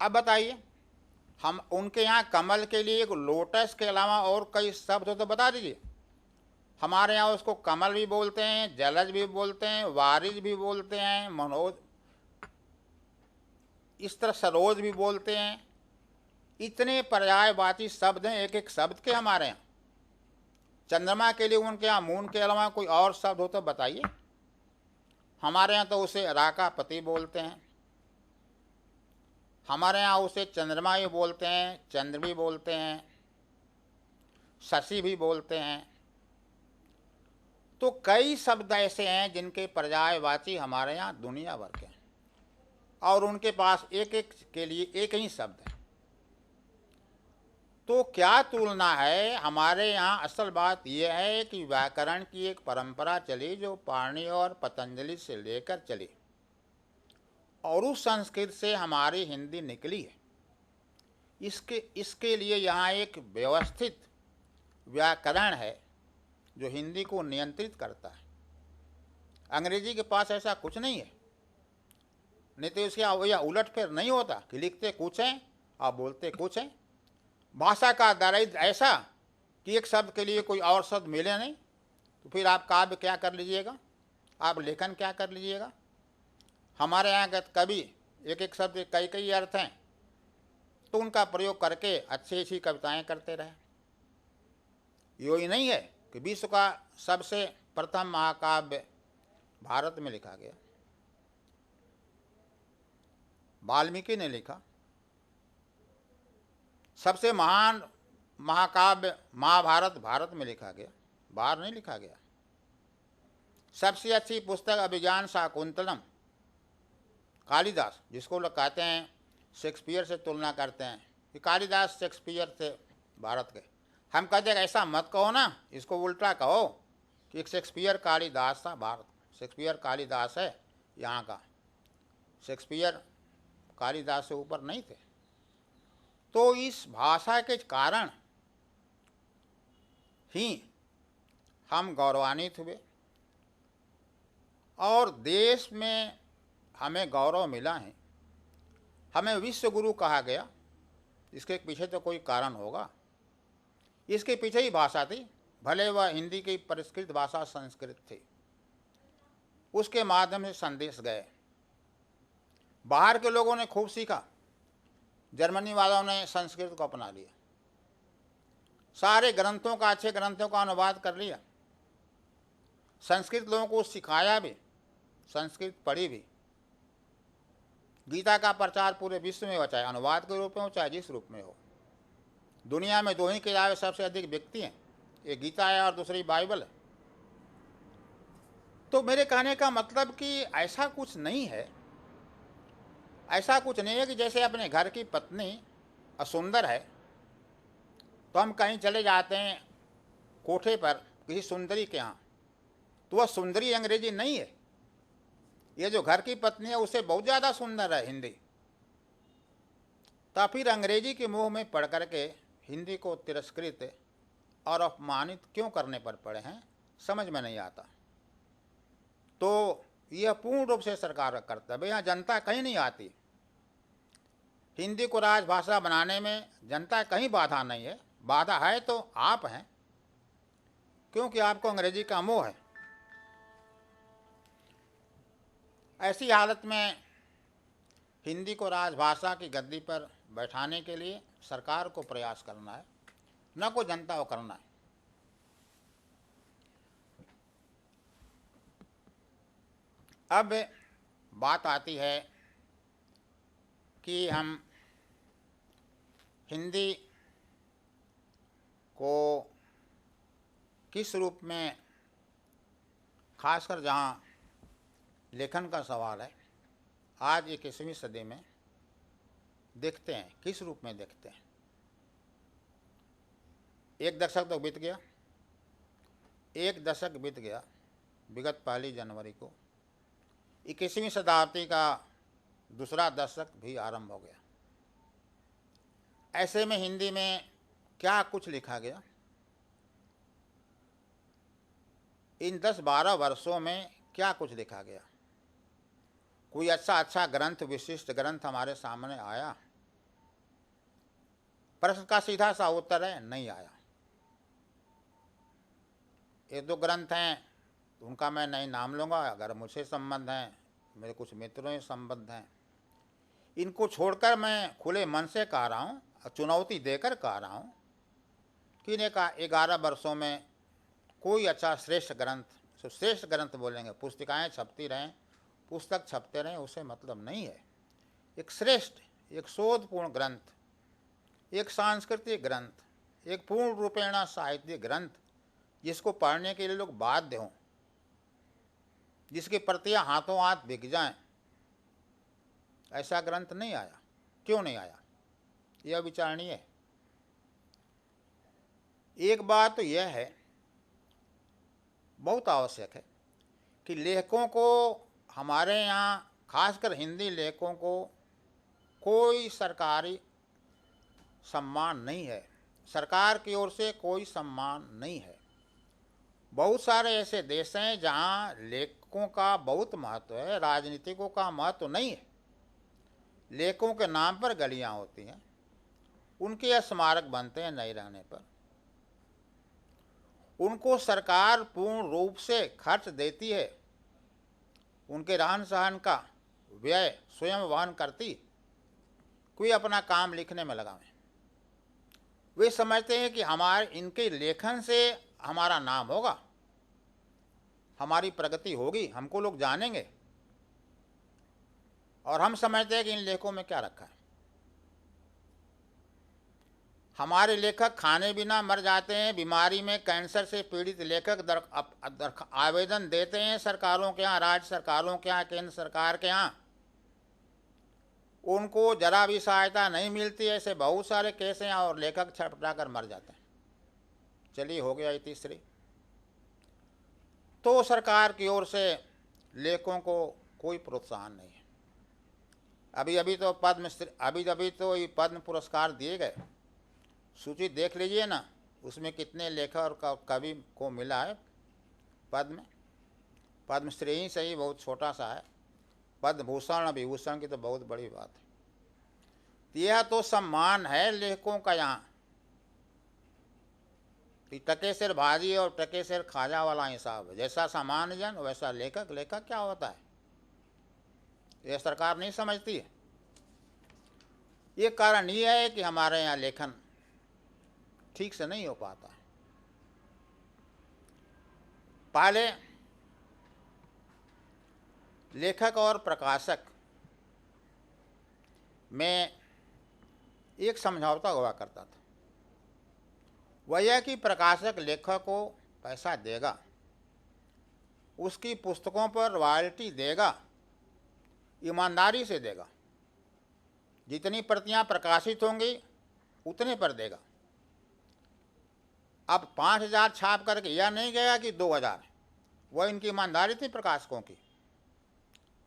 अब बताइए, हम उनके यहाँ कमल के लिए एक लोटस के अलावा और कई शब्द हो तो बता दीजिए। हमारे यहाँ उसको कमल भी बोलते हैं, जलज भी बोलते हैं, वारिज भी बोलते हैं, मनोज, इस तरह सरोज भी बोलते हैं। इतने पर्यायवाची शब्द हैं एक एक शब्द के हमारे यहाँ। चंद्रमा के लिए उनके यहाँ मून के अलावा कोई और शब्द हो तो बताइए। हमारे यहाँ तो उसे राकापति बोलते हैं, हमारे यहाँ उसे चंद्रमा भी बोलते हैं, चंद्र भी बोलते हैं, शशि भी बोलते हैं। तो कई शब्द ऐसे हैं जिनके पर्यायवाची हमारे यहाँ दुनिया भर के हैं, और उनके पास एक एक के लिए एक ही शब्द है। तो क्या तुलना है? हमारे यहाँ असल बात यह है कि व्याकरण की एक परंपरा चली जो पाणिनि और पतंजलि से लेकर चली, और उस संस्कृत से हमारी हिंदी निकली है। इसके लिए यहाँ एक व्यवस्थित व्याकरण है जो हिंदी को नियंत्रित करता है। अंग्रेजी के पास ऐसा कुछ नहीं है। नहीं तो इसके या उलट फिर नहीं होता कि लिखते कुछ हैं और बोलते कुछ हैं। भाषा का दारिद्र्य ऐसा कि एक शब्द के लिए कोई और शब्द मिले नहीं, तो फिर आप काव्य क्या कर लीजिएगा, आप लेखन क्या कर लीजिएगा? हमारे यहाँ के कवि एक एक शब्द के कई कई अर्थ हैं, तो उनका प्रयोग करके अच्छी अच्छी कविताएं करते रहे। यही नहीं है कि विश्व का सबसे प्रथम महाकाव्य भारत में लिखा गया, वाल्मीकि ने लिखा। सबसे महान महाकाव्य महाभारत भारत में लिखा गया, बाहर नहीं लिखा गया। सबसे अच्छी पुस्तक अभिज्ञान शाकुंतलम कालिदास, जिसको लोग कहते हैं शेक्सपियर से तुलना करते हैं कि कालिदास शेक्सपियर थे भारत के। हम कहते हैं ऐसा मत कहो ना, इसको उल्टा कहो कि एक शेक्सपियर कालिदास था भारत। शेक्सपियर कालिदास है यहाँ का, शेक्सपियर कालिदास से ऊपर नहीं थे। तो इस भाषा के कारण ही हम गौरवान्वित हुए, और देश में हमें गौरव मिला है। हमें विश्व गुरु कहा गया, इसके पीछे तो कोई कारण होगा। इसके पीछे ही भाषा थी, भले वह हिंदी की परिष्कृत भाषा संस्कृत थी, उसके माध्यम से संदेश गए। बाहर के लोगों ने खूब सीखा, जर्मनी वालों ने संस्कृत को अपना लिया, सारे ग्रंथों का, अच्छे ग्रंथों का अनुवाद कर लिया। संस्कृत लोगों को सिखाया भी, संस्कृत पढ़ी भी। गीता का प्रचार पूरे विश्व में हो, चाहे अनुवाद के रूप में हो चाहे जिस रूप में हो। दुनिया में दो ही किताबें सबसे अधिक बिकती हैं, एक गीता है और दूसरी बाइबल है। तो मेरे कहने का मतलब कि ऐसा कुछ नहीं है, ऐसा कुछ नहीं है कि जैसे अपने घर की पत्नी असुंदर है तो हम कहीं चले जाते हैं कोठे पर किसी सुंदरी के यहाँ, तो वह सुंदरी अंग्रेजी नहीं है। ये जो घर की पत्नी है उससे बहुत ज़्यादा सुंदर है हिंदी। तो फिर अंग्रेजी के मुंह में पढ़ करके हिंदी को तिरस्कृत और अपमानित क्यों करने पर पड़े हैं, समझ में नहीं आता। तो यह पूर्ण रूप से सरकार का कर्तव्य। यहाँ जनता कहीं नहीं आती, हिंदी को राजभाषा बनाने में जनता कहीं बाधा नहीं है। बाधा है तो आप हैं, क्योंकि आपको अंग्रेजी का मोह है। ऐसी हालत में हिंदी को राजभाषा की गद्दी पर बैठाने के लिए सरकार को प्रयास करना है, न को जनता को करना है। अब बात आती है कि हम हिंदी को किस रूप में, खासकर जहाँ लेखन का सवाल है, आज 21वीं सदी में देखते हैं, किस रूप में देखते हैं। एक दशक तो बीत गया, एक दशक बीत गया, विगत 1 जनवरी को 21वीं शताब्दी का दूसरा दशक भी आरंभ हो गया। ऐसे में हिंदी में क्या कुछ लिखा गया, इन 10-12 वर्षों में क्या कुछ लिखा गया। कोई अच्छा ग्रंथ, विशिष्ट ग्रंथ हमारे सामने आया? प्रश्न का सीधा सा उत्तर है, नहीं आया। 1-2 ग्रंथ हैं, उनका मैं नहीं नाम लूँगा, अगर मुझसे संबंध हैं, मेरे कुछ मित्रों से संबंध हैं। इनको छोड़कर मैं खुले मन से कह रहा हूँ, चुनौती देकर कह रहा हूँ कि 11 वर्षों में कोई अच्छा श्रेष्ठ ग्रंथ, श्रेष्ठ ग्रंथ बोलेंगे, पुस्तिकाएँ छपती रहें, पुस्तक छपते रहें, उसे मतलब नहीं है। एक श्रेष्ठ, एक शोधपूर्ण ग्रंथ, एक सांस्कृतिक ग्रंथ, एक पूर्ण रूपेण साहित्यिक ग्रंथ, जिसको पढ़ने के लिए लोग बाध्य हों, जिसकी प्रतियां हाथों हाथ बिक जाएं, ऐसा ग्रंथ नहीं आया। क्यों नहीं आया, यह विचारणीय है। एक बात तो यह है, बहुत आवश्यक है कि लेखकों को, हमारे यहाँ खासकर हिंदी लेखकों को, कोई सरकारी सम्मान नहीं है, सरकार की ओर से कोई सम्मान नहीं है। बहुत सारे ऐसे देश हैं जहाँ लेखकों का बहुत महत्व है, राजनीतिकों का महत्व नहीं है। लेखकों के नाम पर गलियाँ होती हैं, उनके स्मारक बनते हैं नहीं रहने पर। उनको सरकार पूर्ण रूप से खर्च देती है, उनके रहन सहन का व्यय स्वयं वहन करती। कोई अपना काम लिखने में लगावे, वे समझते हैं कि हमारे इनके लेखन से हमारा नाम होगा, हमारी प्रगति होगी, हमको लोग जानेंगे। और हम समझते हैं कि इन लेखों में क्या रखा है। हमारे लेखक खाने बिना मर जाते हैं, बीमारी में कैंसर से पीड़ित लेखक आवेदन देते हैं सरकारों के यहाँ, राज्य सरकारों के यहाँ, केंद्र सरकार के यहाँ, उनको जरा भी सहायता नहीं मिलती। ऐसे बहुत सारे केस हैं और लेखक छटपटा कर मर जाते हैं। चलिए, हो गया ये तीसरी। तो सरकार की ओर से लेखकों को कोई प्रोत्साहन नहीं है। अभी तो ये पद्म पुरस्कार दिए गए, सूची देख लीजिए ना, उसमें कितने लेखक और कवि को मिला है पद्म। पद्मश्री ही सही, बहुत छोटा सा है। पद्म भूषण, विभूषण की तो बहुत बड़ी बात है। यह तो सम्मान है लेखकों का यहाँ। टके सिर भाजी और टके सिर खाजा वाला हिसाब है, जैसा सामान्य जन वैसा लेखक। लेखक क्या होता है, यह सरकार नहीं समझती है। ये कारण ये है कि हमारे यहाँ लेखन ठीक से नहीं हो पाता है। पहले लेखक और प्रकाशक में एक समझौता हुआ करता था। वह यह कि प्रकाशक लेखक को पैसा देगा, उसकी पुस्तकों पर रॉयल्टी देगा, ईमानदारी से देगा। जितनी प्रतियां प्रकाशित होंगी उतने पर देगा। अब 5,000 छाप करके यह नहीं गया कि 2,000, वह इनकी ईमानदारी थी प्रकाशकों की।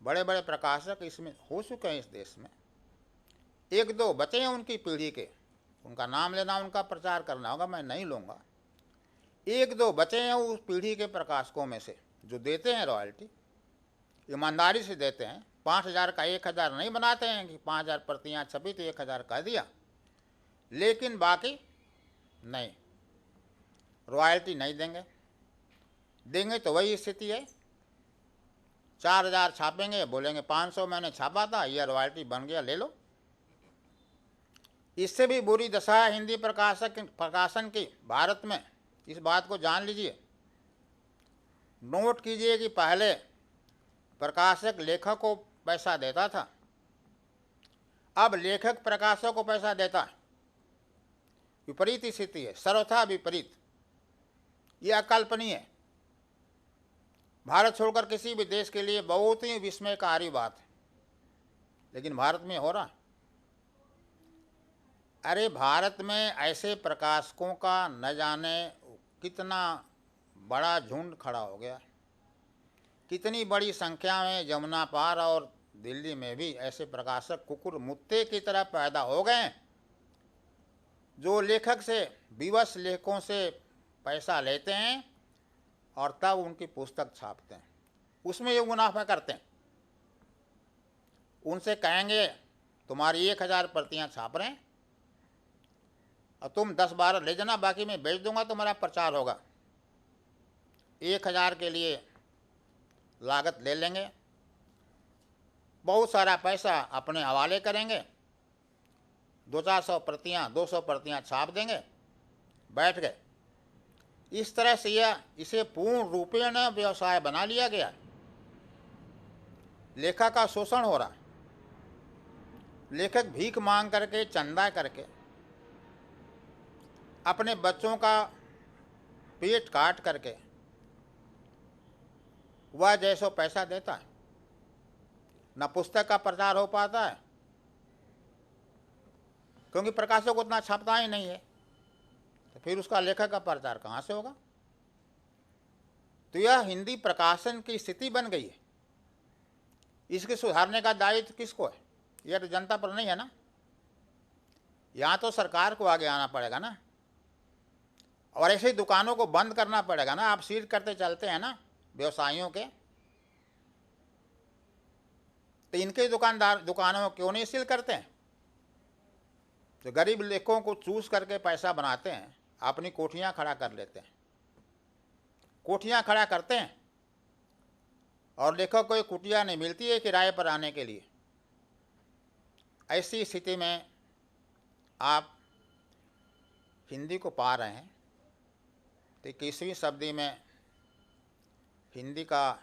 बड़े बड़े प्रकाशक इसमें हो चुके हैं इस देश में। एक दो बचे हैं उनकी पीढ़ी के, उनका नाम लेना, उनका प्रचार करना होगा, मैं नहीं लूँगा। एक दो बचे हैं उस पीढ़ी के प्रकाशकों में से जो देते हैं रॉयल्टी, ईमानदारी से देते हैं। 5,000 का 1,000 नहीं बनाते हैं कि 5,000 प्रतियाँ छपी तो 1,000 कह दिया, लेकिन बाकी नहीं, रॉयल्टी नहीं देंगे। देंगे तो वही स्थिति है, 4,000 छापेंगे, बोलेंगे 500 मैंने छापा था, यह रॉयल्टी बन गया, ले लो। इससे भी बुरी दशा है हिंदी प्रकाशन की भारत में। इस बात को जान लीजिए, नोट कीजिए कि पहले प्रकाशक लेखक को पैसा देता था, अब लेखक प्रकाशक को पैसा देता है। विपरीत स्थिति है, सर्वथा विपरीत। यह अकल्पनीय है। भारत छोड़कर किसी भी देश के लिए बहुत ही विस्मयकारी बात है, लेकिन भारत में हो रहा है। अरे भारत में ऐसे प्रकाशकों का न जाने कितना बड़ा झुंड खड़ा हो गया, कितनी बड़ी संख्या में जमुना पार और दिल्ली में भी ऐसे प्रकाशक कुकुर मुत्ते की तरह पैदा हो गए हैं, जो लेखक से, विवश लेखकों से पैसा लेते हैं और तब उनकी पुस्तक छापते हैं, उसमें ये मुनाफा करते हैं। उनसे कहेंगे तुम्हारी 1,000 प्रतियां छाप रहे हैं और तुम 10-12 ले जाना, बाकी मैं बेच दूंगा, तुम्हारा प्रचार होगा। 1,000 के लिए लागत ले लेंगे, बहुत सारा पैसा अपने हवाले करेंगे, 200-400 प्रतियां, 200 प्रतियां छाप देंगे, बैठ गए। इस तरह से इसे पूर्ण रूपेण व्यवसाय बना लिया गया। लेखक का शोषण हो रहा है। लेखक भीख मांग करके, चंदा करके अपने बच्चों का पेट काट करके वह जैसो पैसा देता है, न पुस्तक का प्रचार हो पाता है, क्योंकि प्रकाशक उतना छपता ही नहीं है, तो फिर उसका लेखक का प्रचार कहाँ से होगा। तो यह हिंदी प्रकाशन की स्थिति बन गई है। इसके सुधारने का दायित्व किसको है? यह तो जनता पर नहीं है ना। यहाँ तो सरकार को आगे आना पड़ेगा ना, और ऐसे दुकानों को बंद करना पड़ेगा ना। आप सील करते चलते हैं ना व्यवसायियों के, तो इनके दुकानों क्यों नहीं सील करते हैं? जो गरीब लेखकों को चूस करके पैसा बनाते हैं, अपनी कोठियां खड़ा कर लेते हैं, कोठियां खड़ा करते हैं, और लेखक को एक कुटिया नहीं मिलती है किराए पर आने के लिए। ऐसी स्थिति में आप हिंदी को पा रहे हैं। तो 21वीं शताब्दी में हिंदी का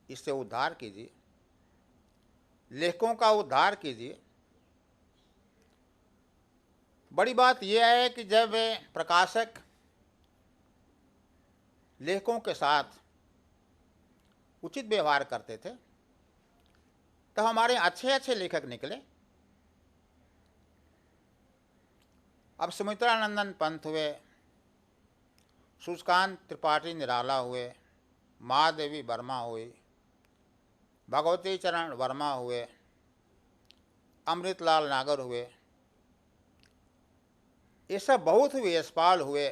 इससे उद्धार कीजिए, लेखकों का उद्धार कीजिए। बड़ी बात यह है कि जब प्रकाशक लेखकों के साथ उचित व्यवहार करते थे तो हमारे अच्छे अच्छे लेखक निकले। अब सुमित्रानंदन पंत हुए, सूर्यकांत त्रिपाठी निराला हुए, महादेवी वर्मा हुई, भगवती चरण वर्मा हुए, अमृतलाल नागर हुए, ये सब बहुत हुए, यशपाल हुए,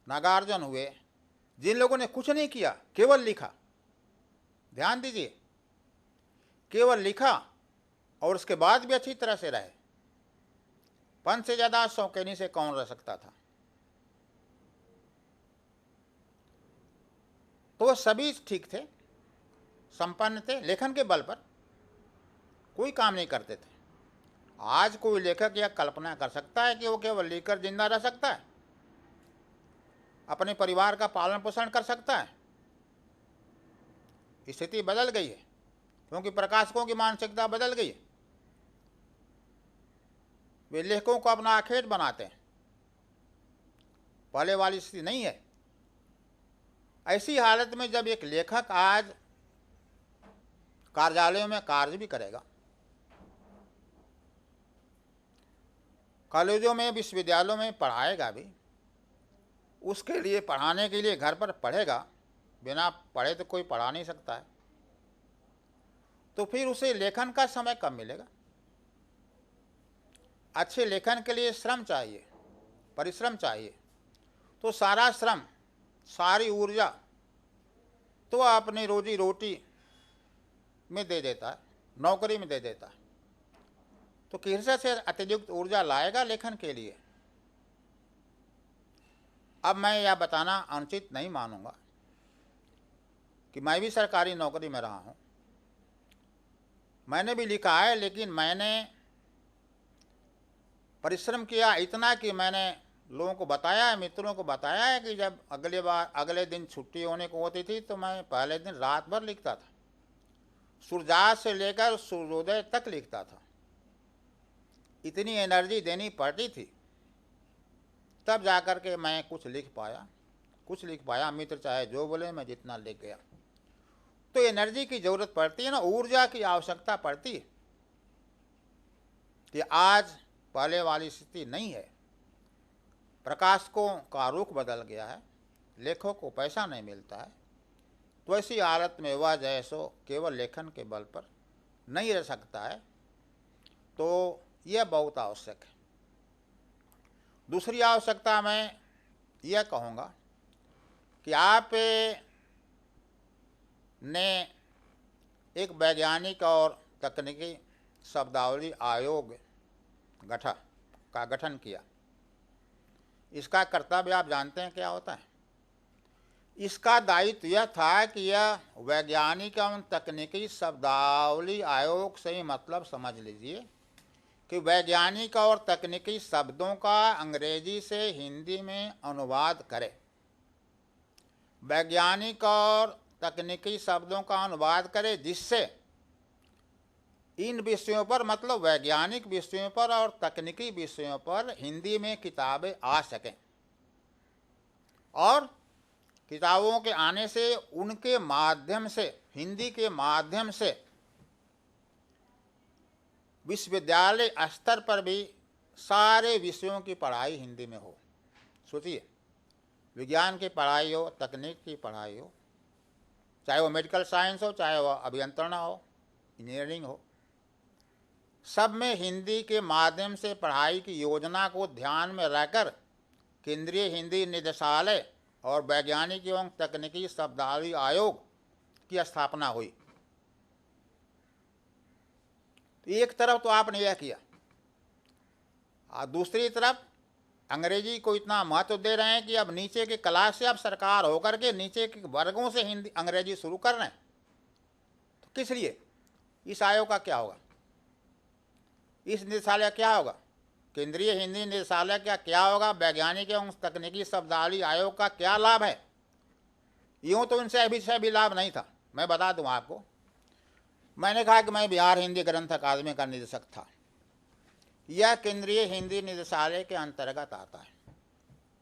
नागार्जुन हुए, जिन लोगों ने कुछ नहीं किया, केवल लिखा। ध्यान दीजिए, केवल लिखा और उसके बाद भी अच्छी तरह से रहे। पंत से ज़्यादा शौकीनी से कौन रह सकता था? तो वह सभी ठीक थे, संपन्न थे, लेखन के बल पर कोई काम नहीं करते थे। आज कोई लेखक यह कल्पना कर सकता है कि वो केवल लिखकर जिंदा रह सकता है, अपने परिवार का पालन पोषण कर सकता है? स्थिति बदल गई है, क्योंकि प्रकाशकों की मानसिकता बदल गई है। वे लेखकों को अपना आखेट बनाते हैं, पहले वाली स्थिति नहीं है। ऐसी हालत में जब एक लेखक आज कार्यालयों में कार्य भी करेगा, कॉलेजों में, विश्वविद्यालयों में पढ़ाएगा भी, उसके लिए पढ़ाने के लिए घर पर पढ़ेगा, बिना पढ़े तो कोई पढ़ा नहीं सकता है, तो फिर उसे लेखन का समय कब मिलेगा? अच्छे लेखन के लिए श्रम चाहिए, परिश्रम चाहिए, तो सारा श्रम, सारी ऊर्जा तो वह अपनी रोजी रोटी में दे देता है, नौकरी में दे देता है, तो किससे से अतिरिक्त ऊर्जा लाएगा लेखन के लिए? अब मैं यह बताना अनुचित नहीं मानूंगा कि मैं भी सरकारी नौकरी में रहा हूं, मैंने भी लिखा है, लेकिन मैंने परिश्रम किया इतना कि मैंने लोगों को बताया है, मित्रों को बताया है कि जब अगले दिन छुट्टी होने को होती थी तो मैं पहले दिन रात भर लिखता था, सूर्यास्त से लेकर सूर्योदय तक लिखता था। इतनी एनर्जी देनी पड़ती थी, तब जाकर के मैं कुछ लिख पाया। मित्र चाहे जो बोले, मैं जितना लिख गया। तो एनर्जी की जरूरत पड़ती है ना, ऊर्जा की आवश्यकता पड़ती है कि आज पहले वाली स्थिति नहीं है। प्रकाशकों का रुख बदल गया है, लेखकों को पैसा नहीं मिलता है, तो ऐसी हालत में वह जैसो केवल लेखन के बल पर नहीं रह सकता है, तो यह बहुत आवश्यक है। दूसरी आवश्यकता मैं यह कहूँगा कि आप ने एक वैज्ञानिक और तकनीकी शब्दावली आयोग का गठन किया। इसका कर्तव्य आप जानते हैं क्या होता है? इसका दायित्व यह था कि यह वैज्ञानिक एवं तकनीकी शब्दावली आयोग से ही मतलब समझ लीजिए कि वैज्ञानिक और तकनीकी शब्दों का अंग्रेजी से हिंदी में अनुवाद करे। वैज्ञानिक और तकनीकी शब्दों का अनुवाद करे, जिससे इन विषयों पर, मतलब वैज्ञानिक विषयों पर और तकनीकी विषयों पर हिंदी में किताबें आ सकें, और किताबों के आने से उनके माध्यम से, हिंदी के माध्यम से विश्वविद्यालय स्तर पर भी सारे विषयों की पढ़ाई हिंदी में हो। सोचिए, विज्ञान की पढ़ाई हो, तकनीक की पढ़ाई हो, चाहे वो मेडिकल साइंस हो, चाहे वह अभियंत्रण हो, इंजीनियरिंग हो, सब में हिंदी के माध्यम से पढ़ाई की योजना को ध्यान में रखकर केंद्रीय हिंदी निदेशालय और वैज्ञानिक एवं तकनीकी शब्दावली आयोग की स्थापना हुई। तो एक तरफ तो आपने यह किया, और दूसरी तरफ अंग्रेजी को इतना महत्व दे रहे हैं कि अब नीचे के क्लास से अब सरकार होकर के नीचे के वर्गों से हिंदी अंग्रेजी शुरू कर रहे हैं। तो किस लिए? इस आयोग का क्या होगा? इस निदेशालय क्या होगा? केंद्रीय हिंदी निदेशालय का क्या होगा? वैज्ञानिक एवं तकनीकी शब्दावली आयोग का क्या लाभ है? यूँ तो इनसे अभी लाभ नहीं था। मैं बता दूं आपको, मैंने कहा कि मैं बिहार हिंदी ग्रंथ अकादमी का निदेशक था। यह केंद्रीय हिंदी निदेशालय के अंतर्गत आता है।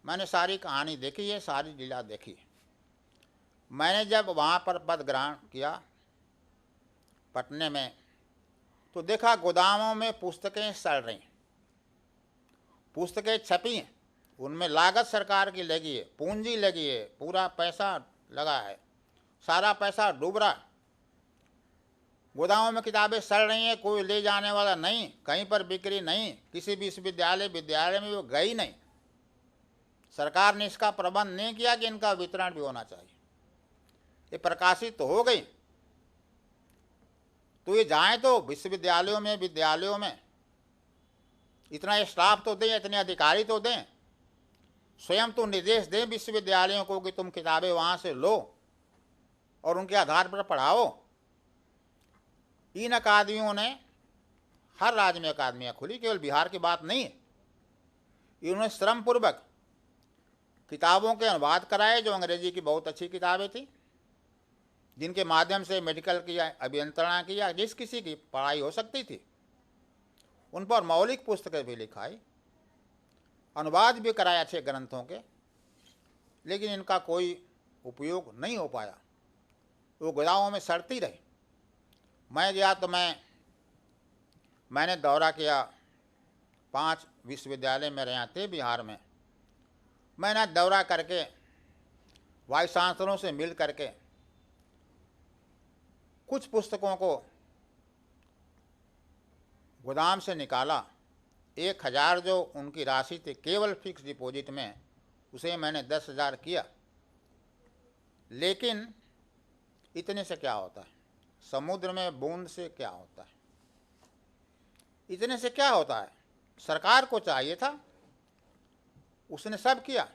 मैंने सारी कहानी देखी है, सारी लीला देखी है। मैंने जब वहाँ पर पद ग्रहण किया पटने में, तो देखा गोदामों में पुस्तकें सड़ रही, पुस्तकें छपी हैं, उनमें लागत सरकार की लगी है, पूंजी लगी है, पूरा पैसा लगा है, सारा पैसा डूब रहा है। गोदामों में किताबें सड़ रही हैं, कोई ले जाने वाला नहीं, कहीं पर बिक्री नहीं, किसी विद्यालय में वो गई नहीं। सरकार ने इसका प्रबंध नहीं किया कि इनका वितरण भी होना चाहिए। ये प्रकाशित तो हो गई, तो ये जाए तो विश्वविद्यालयों में इतना स्टाफ तो दें, इतने अधिकारी तो दें, स्वयं तो निर्देश दें विश्वविद्यालयों को कि तुम किताबें वहाँ से लो और उनके आधार पर पढ़ाओ। इन अकादमियों ने, हर राज्य में अकादमियाँ खुली, केवल बिहार की बात नहीं है। इन्होंने श्रमपूर्वक किताबों के अनुवाद कराए, जो अंग्रेजी की बहुत अच्छी किताबें थी, जिनके माध्यम से मेडिकल की, अभियंत्रण की या जिस किसी की पढ़ाई हो सकती थी, उन पर मौलिक पुस्तकें भी लिखाई, अनुवाद भी कराए अच्छे ग्रंथों के। लेकिन इनका कोई उपयोग नहीं हो पाया, वो गोदामों में सड़ती रही। मैं गया तो मैंने दौरा किया, 5 विश्वविद्यालय मेरे यहाँ थे बिहार में। मैंने दौरा करके वाइस चांसलरों से मिल करके कुछ पुस्तकों को गोदाम से निकाला। 1000 जो उनकी राशि थी केवल फिक्स डिपॉजिट में, उसे मैंने 10,000 किया। लेकिन इतने से क्या होता है? समुद्र में बूंद से क्या होता है? इतने से क्या होता है? सरकार को चाहिए था, उसने सब किया।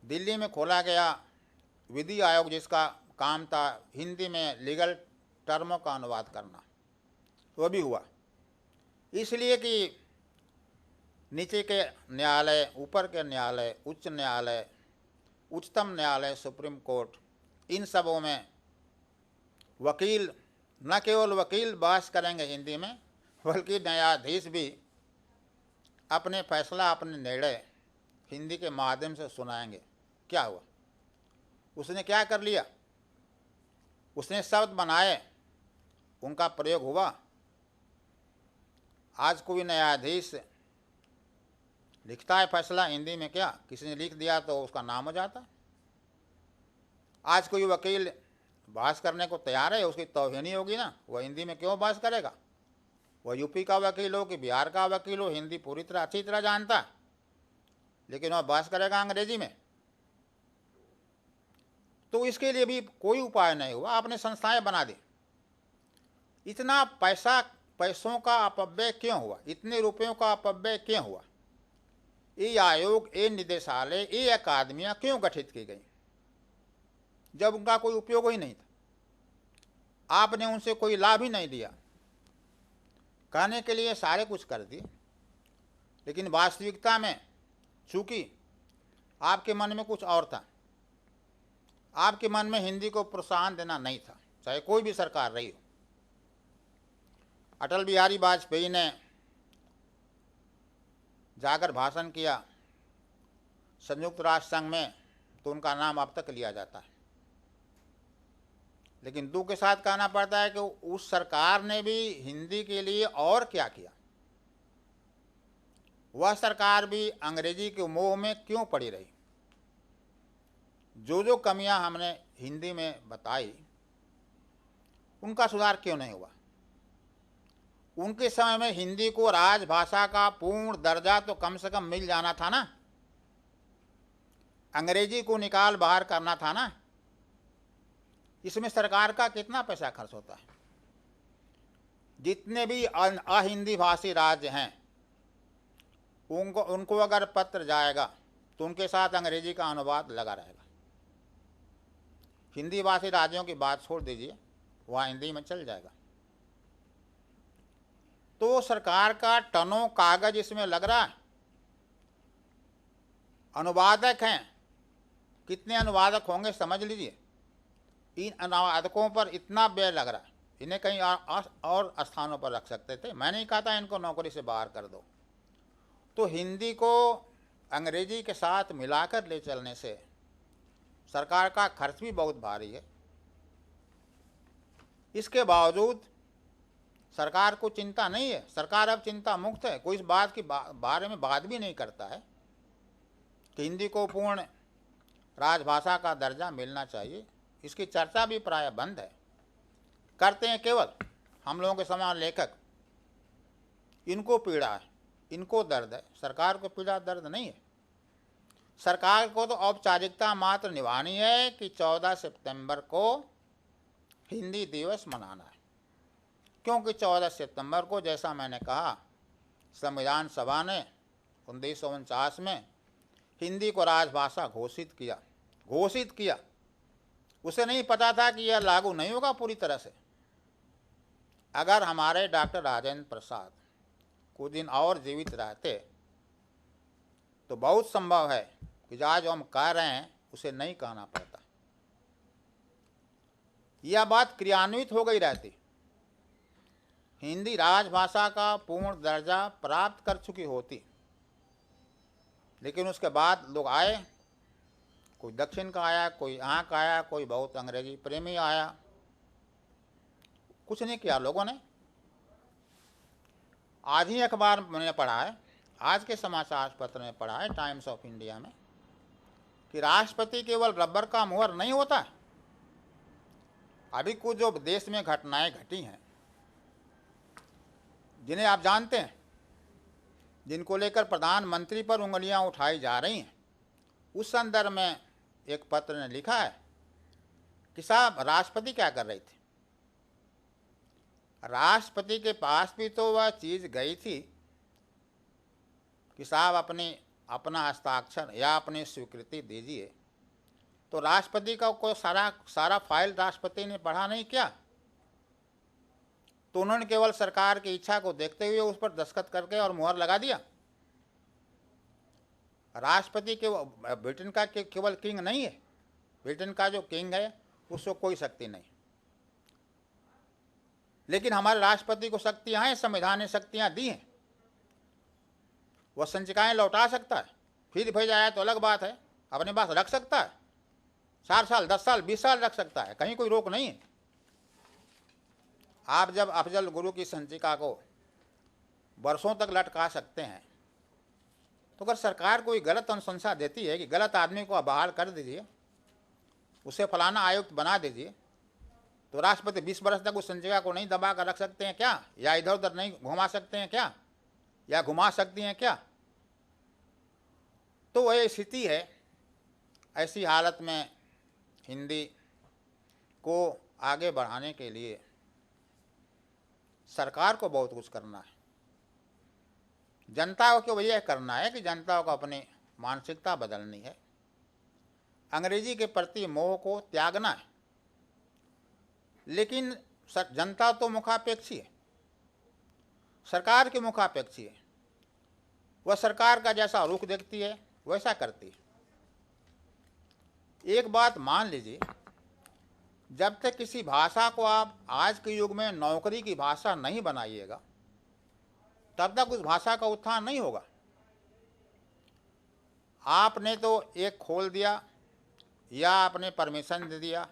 दिल्ली में खोला गया विधि आयोग, जिसका काम था हिंदी में लीगल टर्मों का अनुवाद करना, वो भी हुआ। इसलिए कि नीचे के न्यायालय, ऊपर के न्यायालय, उच्च न्यायालय, उच्चतम न्यायालय, सुप्रीम कोर्ट, इन सबों में वकील, न केवल वकील बहस करेंगे हिंदी में, बल्कि न्यायाधीश भी अपने फैसला, अपने निर्णय हिंदी के माध्यम से सुनाएंगे। क्या हुआ? उसने क्या कर लिया? उसने शब्द बनाए, उनका प्रयोग हुआ। आज कोई न्यायाधीश लिखता है फैसला हिंदी में, क्या किसी ने लिख दिया तो उसका नाम हो जाता? आज कोई वकील बहस करने को तैयार है, उसकी तौहीनी होगी ना, वह हिंदी में क्यों बहस करेगा? वह यूपी का वकील हो कि बिहार का वकील हो, हिंदी पूरी तरह अच्छी तरह जानता है, लेकिन वह बहस करेगा अंग्रेजी में। तो इसके लिए भी कोई उपाय नहीं हुआ, आपने संस्थाएं बना दी। इतना पैसों का अपव्यय क्यों हुआ? इतने रुपयों का अपव्यय क्यों हुआ? ये आयोग, ये निदेशालय, ये अकादमियां क्यों गठित की गई जब उनका कोई उपयोग ही नहीं था? आपने उनसे कोई लाभ ही नहीं दिया। कहने के लिए सारे कुछ कर दिए, लेकिन वास्तविकता में चूंकि आपके मन में कुछ और था, आपके मन में हिंदी को प्रोत्साहन देना नहीं था, चाहे कोई भी सरकार रही हो। अटल बिहारी वाजपेयी ने जाकर भाषण किया संयुक्त राष्ट्र संघ में, तो उनका नाम अब तक लिया जाता है। लेकिन दुख के साथ कहना पड़ता है कि उस सरकार ने भी हिंदी के लिए और क्या किया? वह सरकार भी अंग्रेजी के मोह में क्यों पड़ी रही? जो जो कमियां हमने हिंदी में बताई, उनका सुधार क्यों नहीं हुआ? उनके समय में हिंदी को राजभाषा का पूर्ण दर्जा तो कम से कम मिल जाना था ना, अंग्रेजी को निकाल बाहर करना था ना। इसमें सरकार का कितना पैसा खर्च होता है? जितने भी अहिंदी भाषी राज्य हैं, उनको अगर पत्र जाएगा तो उनके साथ अंग्रेजी का अनुवाद लगा रहेगा। हिंदी भाषी राज्यों की बात छोड़ दीजिए, वहाँ हिंदी में चल जाएगा। तो सरकार का टनों कागज इसमें लग रहा है। अनुवादक हैं, कितने अनुवादक होंगे समझ लीजिए। इन अनुवादकों पर इतना व्यय लग रहा है, इन्हें कहीं और स्थानों पर रख सकते थे। मैं नहीं कहता इनको नौकरी से बाहर कर दो। तो हिंदी को अंग्रेजी के साथ मिलाकर ले चलने से सरकार का खर्च भी बहुत भारी है। इसके बावजूद सरकार को चिंता नहीं है। सरकार अब चिंता मुक्त है, कोई इस बात की बारे में बात भी नहीं करता है कि हिंदी को पूर्ण राजभाषा का दर्जा मिलना चाहिए। इसकी चर्चा भी प्राय बंद है। करते हैं केवल हम लोगों के समान लेखक। इनको पीड़ा है, इनको दर्द है, सरकार को पीड़ा दर्द नहीं है। सरकार को तो औपचारिकता मात्र निभानी है कि 14 सितंबर को हिंदी दिवस मनाना है, क्योंकि 14 सितंबर को, जैसा मैंने कहा, संविधान सभा ने 1949 में हिंदी को राजभाषा घोषित किया। उसे नहीं पता था कि यह लागू नहीं होगा पूरी तरह से। अगर हमारे डॉक्टर राजेंद्र प्रसाद कुछ दिन और जीवित रहते तो बहुत संभव है कि जो हम कह रहे हैं उसे नहीं कहना पड़ता, यह बात क्रियान्वित हो गई रहती। हिंदी राजभाषा का पूर्ण दर्जा प्राप्त कर चुकी होती। लेकिन उसके बाद लोग आए, कोई दक्षिण का आया, कोई यहाँ का आया, कोई बहुत अंग्रेजी प्रेमी आया। कुछ नहीं किया लोगों ने। आज ही अखबार मैंने पढ़ा है, आज के समाचार पत्र में पढ़ा है, टाइम्स ऑफ इंडिया में, कि राष्ट्रपति केवल रबर का मुहर नहीं होता है। अभी कुछ जो देश में घटनाएं घटी हैं, जिन्हें आप जानते हैं, जिनको लेकर प्रधानमंत्री पर उंगलियां उठाई जा रही हैं, उस संदर्भ में एक पत्र ने लिखा है कि साहब राष्ट्रपति क्या कर रहे थे। राष्ट्रपति के पास भी तो वह चीज़ गई थी कि साहब अपना हस्ताक्षर या अपनी स्वीकृति दीजिए। तो राष्ट्रपति का कोई सारा फाइल राष्ट्रपति ने पढ़ा नहीं क्या? तो उन्होंने केवल सरकार की इच्छा को देखते हुए उस पर दस्तखत करके और मुहर लगा दिया। राष्ट्रपति के ब्रिटेन का केवल किंग नहीं है, ब्रिटेन का जो किंग है उसको कोई शक्ति नहीं, लेकिन हमारे राष्ट्रपति को शक्तियां हैं, संविधान ने शक्तियां दी हैं। वह संचिकाएं लौटा सकता है, फिर भेजा तो अलग बात है, अपने पास रख सकता है, 4 साल 10 साल 20 साल रख सकता है, कहीं कोई रोक नहीं है। आप जब अफजल गुरु की संचिका को वर्षों तक लटका सकते हैं, तो अगर सरकार कोई गलत अनुशंसा देती है कि गलत आदमी को बहाल कर दीजिए, उसे फलाना आयुक्त बना दीजिए, तो राष्ट्रपति 20 वर्ष तक उस संचिका को नहीं दबा कर रख सकते हैं क्या? या इधर उधर नहीं घुमा सकते हैं क्या? या घुमा सकती हैं क्या? तो वह स्थिति है। ऐसी हालत में हिंदी को आगे बढ़ाने के लिए सरकार को बहुत कुछ करना है। जनता को यह करना है कि जनता को अपनी मानसिकता बदलनी है, अंग्रेजी के प्रति मोह को त्यागना है। लेकिन जनता तो मुखापेक्षी है, सरकार की मुखापेक्षी है। वह सरकार का जैसा रुख देखती है वैसा करती है। एक बात मान लीजिए, जब तक किसी भाषा को आप आज के युग में नौकरी की भाषा नहीं बनाइएगा, तब तक उस भाषा का उत्थान नहीं होगा। आपने तो एक खोल दिया या आपने परमिशन दे दिया,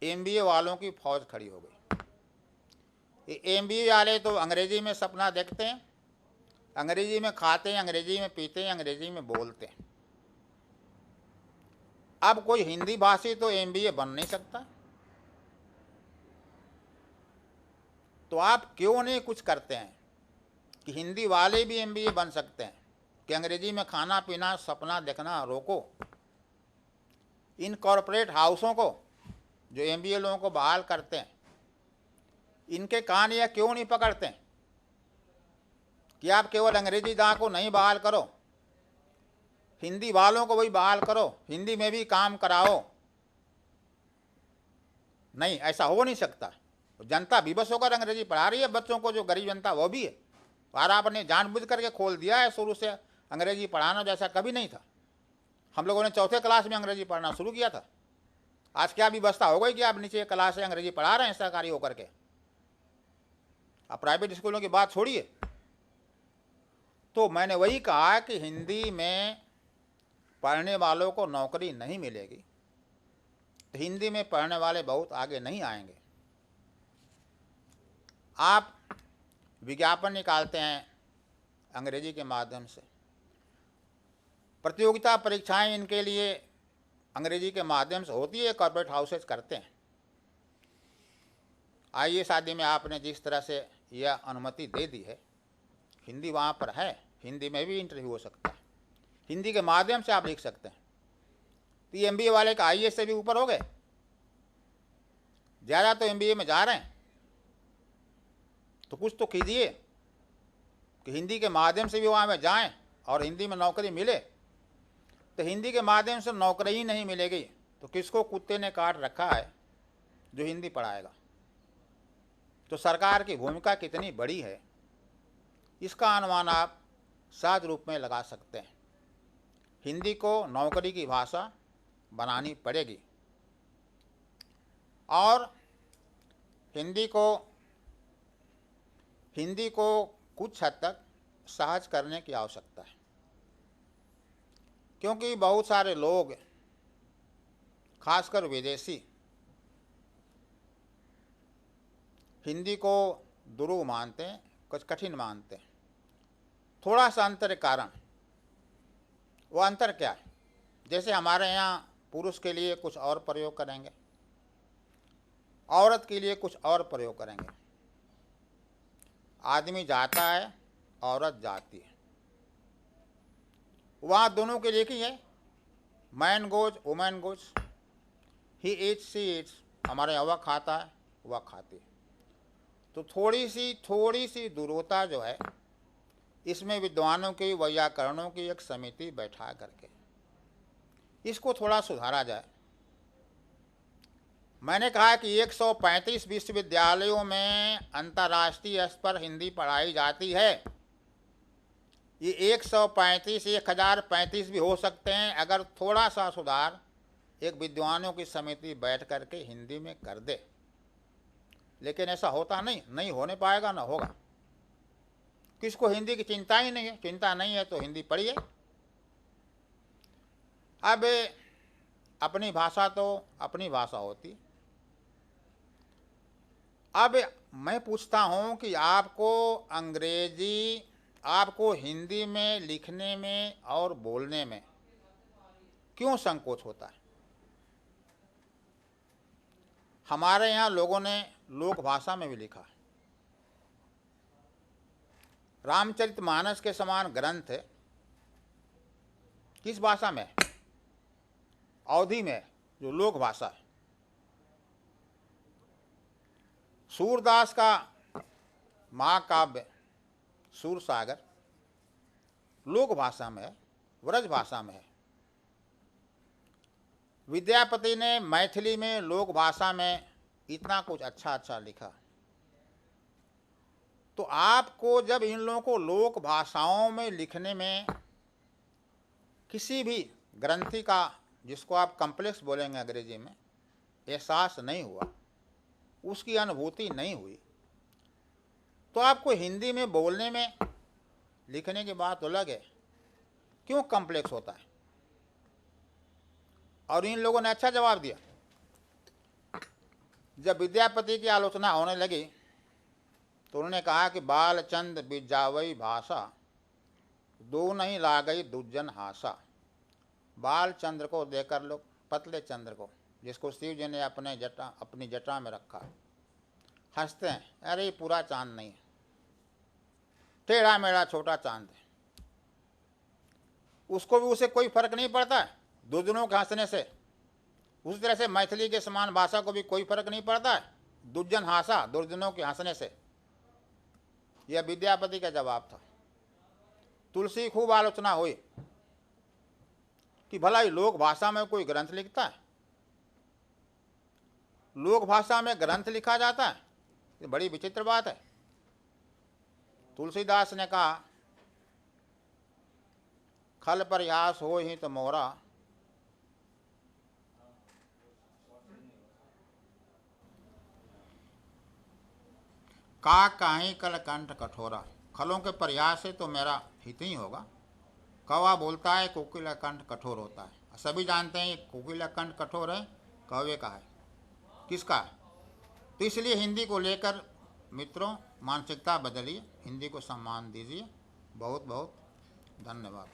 एमबीए वालों की फौज खड़ी हो गई। ये एमबीए वाले तो अंग्रेजी में सपना देखते हैं, अंग्रेजी में खाते हैं, अंग्रेजी में पीते हैं, अंग्रेजी में बोलते हैं। अब कोई हिंदी भाषी तो एमबीए बन नहीं सकता, तो आप क्यों नहीं कुछ करते हैं कि हिंदी वाले भी एमबीए बन सकते हैं, कि अंग्रेजी में खाना पीना सपना देखना रोको। इन कॉरपोरेट हाउसों को जो एमबीए लोगों को बहाल करते हैं, इनके कान यह क्यों नहीं पकड़ते हैं कि आप केवल अंग्रेजी दां को नहीं बहाल करो, हिंदी वालों को भी बहाल करो, हिंदी में भी काम कराओ। नहीं, ऐसा हो नहीं सकता। जनता विवश होकर अंग्रेजी पढ़ा रही है बच्चों को, जो गरीब जनता वो भी है। और आपने जानबूझ करके खोल दिया है शुरू से अंग्रेजी पढ़ाना, जैसा कभी नहीं था। हम लोगों ने 4थे क्लास में अंग्रेजी पढ़ना शुरू किया था। आज क्या व्यवस्था हो गई कि आप नीचे क्लास से अंग्रेजी पढ़ा रहे हैं सरकारी होकर के। आप प्राइवेट स्कूलों की बात छोड़िए। तो मैंने वही कहा कि हिंदी में पढ़ने वालों को नौकरी नहीं मिलेगी, तो हिंदी में पढ़ने वाले बहुत आगे नहीं आएंगे। आप विज्ञापन निकालते हैं अंग्रेजी के माध्यम से, प्रतियोगिता परीक्षाएं इनके लिए अंग्रेजी के माध्यम से होती है, कॉर्पोरेट हाउसेज करते हैं। आईएएस आदि में आपने जिस तरह से यह अनुमति दे दी है, हिंदी वहाँ पर है, हिंदी में भी इंटरव्यू हो सकता है, हिंदी के माध्यम से आप लिख सकते हैं। तो ये एमबीए वाले का आईएएस से भी ऊपर हो गए, ज़्यादा तो एमबीए में जा रहे हैं। तो कुछ तो कीजिए कि हिंदी के माध्यम से भी वहाँ में जाएं और हिंदी में नौकरी मिले। तो हिंदी के माध्यम से नौकरी ही नहीं मिलेगी तो किसको कुत्ते ने काट रखा है जो हिंदी पढ़ाएगा। तो सरकार की भूमिका कितनी बड़ी है, इसका अनुमान आप सहज रूप में लगा सकते हैं। हिंदी को नौकरी की भाषा बनानी पड़ेगी और हिंदी को कुछ हद तक सहज करने की आवश्यकता है, क्योंकि बहुत सारे लोग खासकर विदेशी हिंदी को दुरूह मानते हैं, कुछ कठिन मानते हैं। थोड़ा सा अंतर के कारण। वो अंतर क्या है? जैसे हमारे यहाँ पुरुष के लिए कुछ और प्रयोग करेंगे, औरत के लिए कुछ और प्रयोग करेंगे। आदमी जाता है, औरत जाती है। वहाँ दोनों के लिए एक ही है, man goes women goes, he eats she Yeats. हमारे यहाँ वह खाता है, वह खाती है। तो थोड़ी सी दूरता जो है, इसमें विद्वानों की, वैयाकरणों की एक समिति बैठा करके इसको थोड़ा सुधारा जाए। मैंने कहा कि 135 विश्वविद्यालयों में अंतर्राष्ट्रीय स्तर पर हिंदी पढ़ाई जाती है। ये 135, 1035 भी हो सकते हैं अगर थोड़ा सा सुधार एक विद्वानों की समिति बैठ करके हिंदी में कर दे। लेकिन ऐसा होता नहीं होने पाएगा, ना होगा। किसको हिंदी की चिंता ही नहीं है। चिंता नहीं है तो हिंदी पढ़िए। अब अपनी भाषा तो अपनी भाषा होती। अब मैं पूछता हूं कि आपको हिंदी में लिखने में और बोलने में क्यों संकोच होता है? हमारे यहाँ लोगों ने लोक भाषा में भी लिखा। रामचरितमानस के समान ग्रंथ किस भाषा में? अवधी में, जो लोक भाषा है। सूरदास का महाकाव्य सूरसागर लोक भाषा में है, व्रज भाषा में है। विद्यापति ने मैथिली में लोक भाषा में इतना कुछ अच्छा लिखा। तो आपको जब इन लोगों को लोक भाषाओं में लिखने में किसी भी ग्रंथि का, जिसको आप कॉम्प्लेक्स बोलेंगे अंग्रेजी में, एहसास नहीं हुआ, उसकी अनुभूति नहीं हुई, तो आपको हिंदी में बोलने में, लिखने की बात तो अलग है, क्यों कॉम्प्लेक्स होता है? और इन लोगों ने अच्छा जवाब दिया। जब विद्यापति की आलोचना होने लगी तो उन्होंने कहा कि बालचंद बिजावई भाषा, दो नहीं ला गई दुज्जन हासा। बालचंद्र को देकर लोग पतले चंद्र को, जिसको शिव जी ने अपनी जटा में रखा, हंसते हैं, अरे पूरा चांद नहीं है, टेढ़ा मेढ़ा छोटा चांद है। उसको भी उसे कोई फर्क नहीं पड़ता है दुर्जनों के हंसने से। उसी तरह से मैथिली के समान भाषा को भी कोई फर्क नहीं पड़ता है दुर्जन हासा, दुर्जनों के हंसने से। यह विद्यापति का जवाब था। तुलसी खूब आलोचना हुई कि भला लोक भाषा में कोई ग्रंथ लिखता है? लोक भाषा में ग्रंथ लिखा जाता है? ये बड़ी विचित्र बात है। तुलसीदास ने कहा, खल प्रयास हो ही तो मोरा, का काहीं कल कंठ कठोरा। खलों के प्रयास से तो मेरा हित ही होगा। कौवा बोलता है कोकिला कंठ कठोर होता है। सभी जानते हैं कोकिला कंठ कठोर है, कौवे का है, किसका है? तो इसलिए हिंदी को लेकर मित्रों मानसिकता बदलिए, हिंदी को सम्मान दीजिए। बहुत बहुत धन्यवाद।